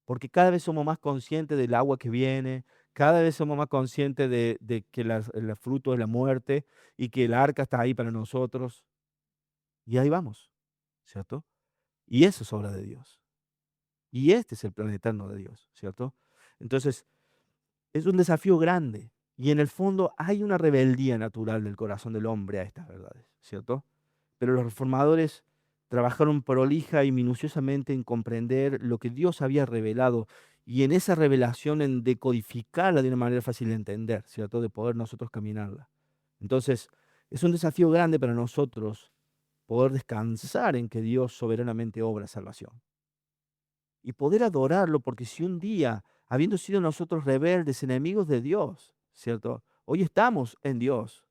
Porque cada vez somos más conscientes del agua que viene, cada vez somos más conscientes de que el fruto es la muerte y que el arca está ahí para nosotros. Y ahí vamos, ¿cierto? Y eso es obra de Dios. Y este es el plan eterno de Dios, ¿cierto? Entonces, es un desafío grande. Y en el fondo hay una rebeldía natural del corazón del hombre a estas verdades, ¿cierto? Pero los reformadores trabajaron prolija y minuciosamente en comprender lo que Dios había revelado y en esa revelación en decodificarla de una manera fácil de entender, ¿cierto? De poder nosotros caminarla. Entonces, es un desafío grande para nosotros poder descansar en que Dios soberanamente obra salvación. Y poder adorarlo, porque si un día, habiendo sido nosotros rebeldes, enemigos de Dios, ¿cierto? Hoy estamos en Dios.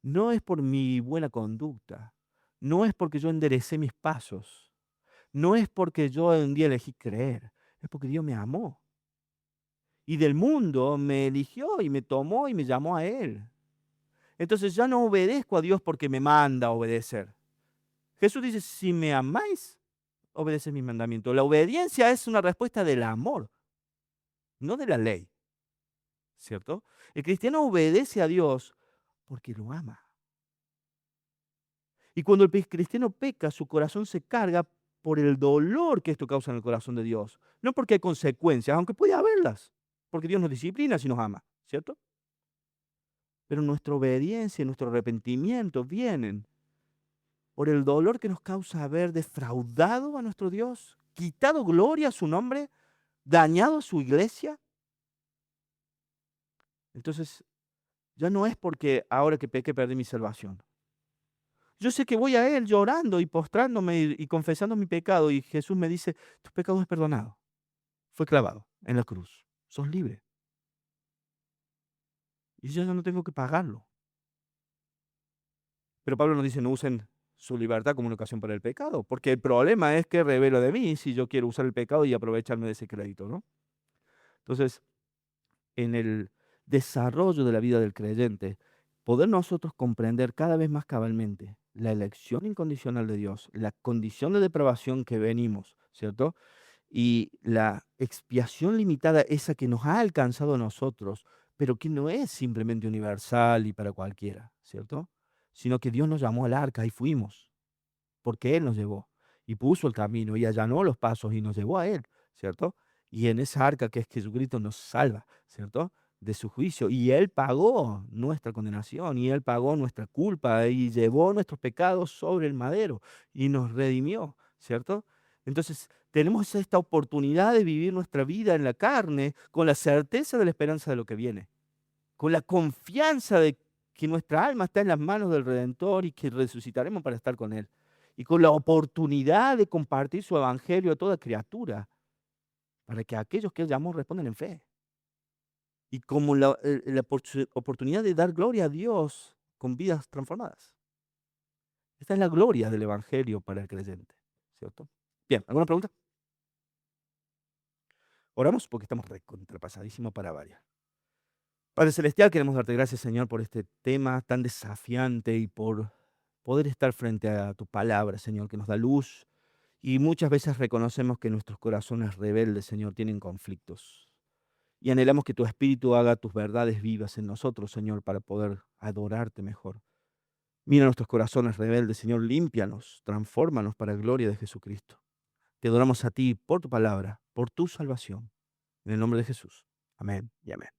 No es por mi buena conducta, no es porque yo enderecé mis pasos, no es porque yo un día elegí creer, es porque Dios me amó. Y del mundo me eligió y me tomó y me llamó a Él. Entonces ya no obedezco a Dios porque me manda a obedecer. Jesús dice, si me amáis, obedeced mis mandamientos. La obediencia es una respuesta del amor, no de la ley, ¿cierto? El cristiano obedece a Dios porque lo ama. Y cuando el cristiano peca, su corazón se carga por el dolor que esto causa en el corazón de Dios. No porque hay consecuencias, aunque puede haberlas, porque Dios nos disciplina si nos ama, ¿cierto? Pero nuestra obediencia y nuestro arrepentimiento vienen por el dolor que nos causa haber defraudado a nuestro Dios, quitado gloria a su nombre, dañado a su iglesia. Entonces, Ya no es porque ahora que pequé perdí mi salvación. Yo sé que voy a Él llorando y postrándome y confesando mi pecado, y Jesús me dice: "Tu pecado es perdonado". Fue clavado en la cruz. Sos libre. Y yo ya no tengo que pagarlo. Pero Pablo nos dice: "No usen su libertad como una ocasión para el pecado", porque el problema es que revelo de mí si yo quiero usar el pecado y aprovecharme de ese crédito, ¿no? Entonces, en el desarrollo de la vida del creyente, poder nosotros comprender cada vez más cabalmente la elección incondicional de Dios, la condición de depravación que venimos, ¿cierto? Y la expiación limitada, esa que nos ha alcanzado a nosotros, pero que no es simplemente universal y para cualquiera, ¿cierto? Sino que Dios nos llamó al arca y fuimos, porque Él nos llevó y puso el camino y allanó los pasos y nos llevó a Él, ¿cierto? Y en esa arca que es Jesucristo nos salva, ¿cierto? De su juicio. Y Él pagó nuestra condenación y Él pagó nuestra culpa y llevó nuestros pecados sobre el madero y nos redimió, ¿cierto? Entonces, tenemos esta oportunidad de vivir nuestra vida en la carne con la certeza de la esperanza de lo que viene, con la confianza de que nuestra alma está en las manos del Redentor y que resucitaremos para estar con Él. Y con la oportunidad de compartir su evangelio a toda criatura, para que aquellos que Él llamó respondan en fe. Y como la oportunidad de dar gloria a Dios con vidas transformadas. Esta es la gloria del evangelio para el creyente, ¿cierto? Bien, ¿alguna pregunta? Oramos porque estamos recontrapasadísimos para varias. Padre Celestial, queremos darte gracias, Señor, por este tema tan desafiante y por poder estar frente a tu palabra, Señor, que nos da luz. Y muchas veces reconocemos que nuestros corazones rebeldes, Señor, tienen conflictos. Y anhelamos que tu Espíritu haga tus verdades vivas en nosotros, Señor, para poder adorarte mejor. Mira nuestros corazones rebeldes, Señor, límpianos, transfórmanos para la gloria de Jesucristo. Te adoramos a ti por tu palabra, por tu salvación. En el nombre de Jesús. Amén y amén.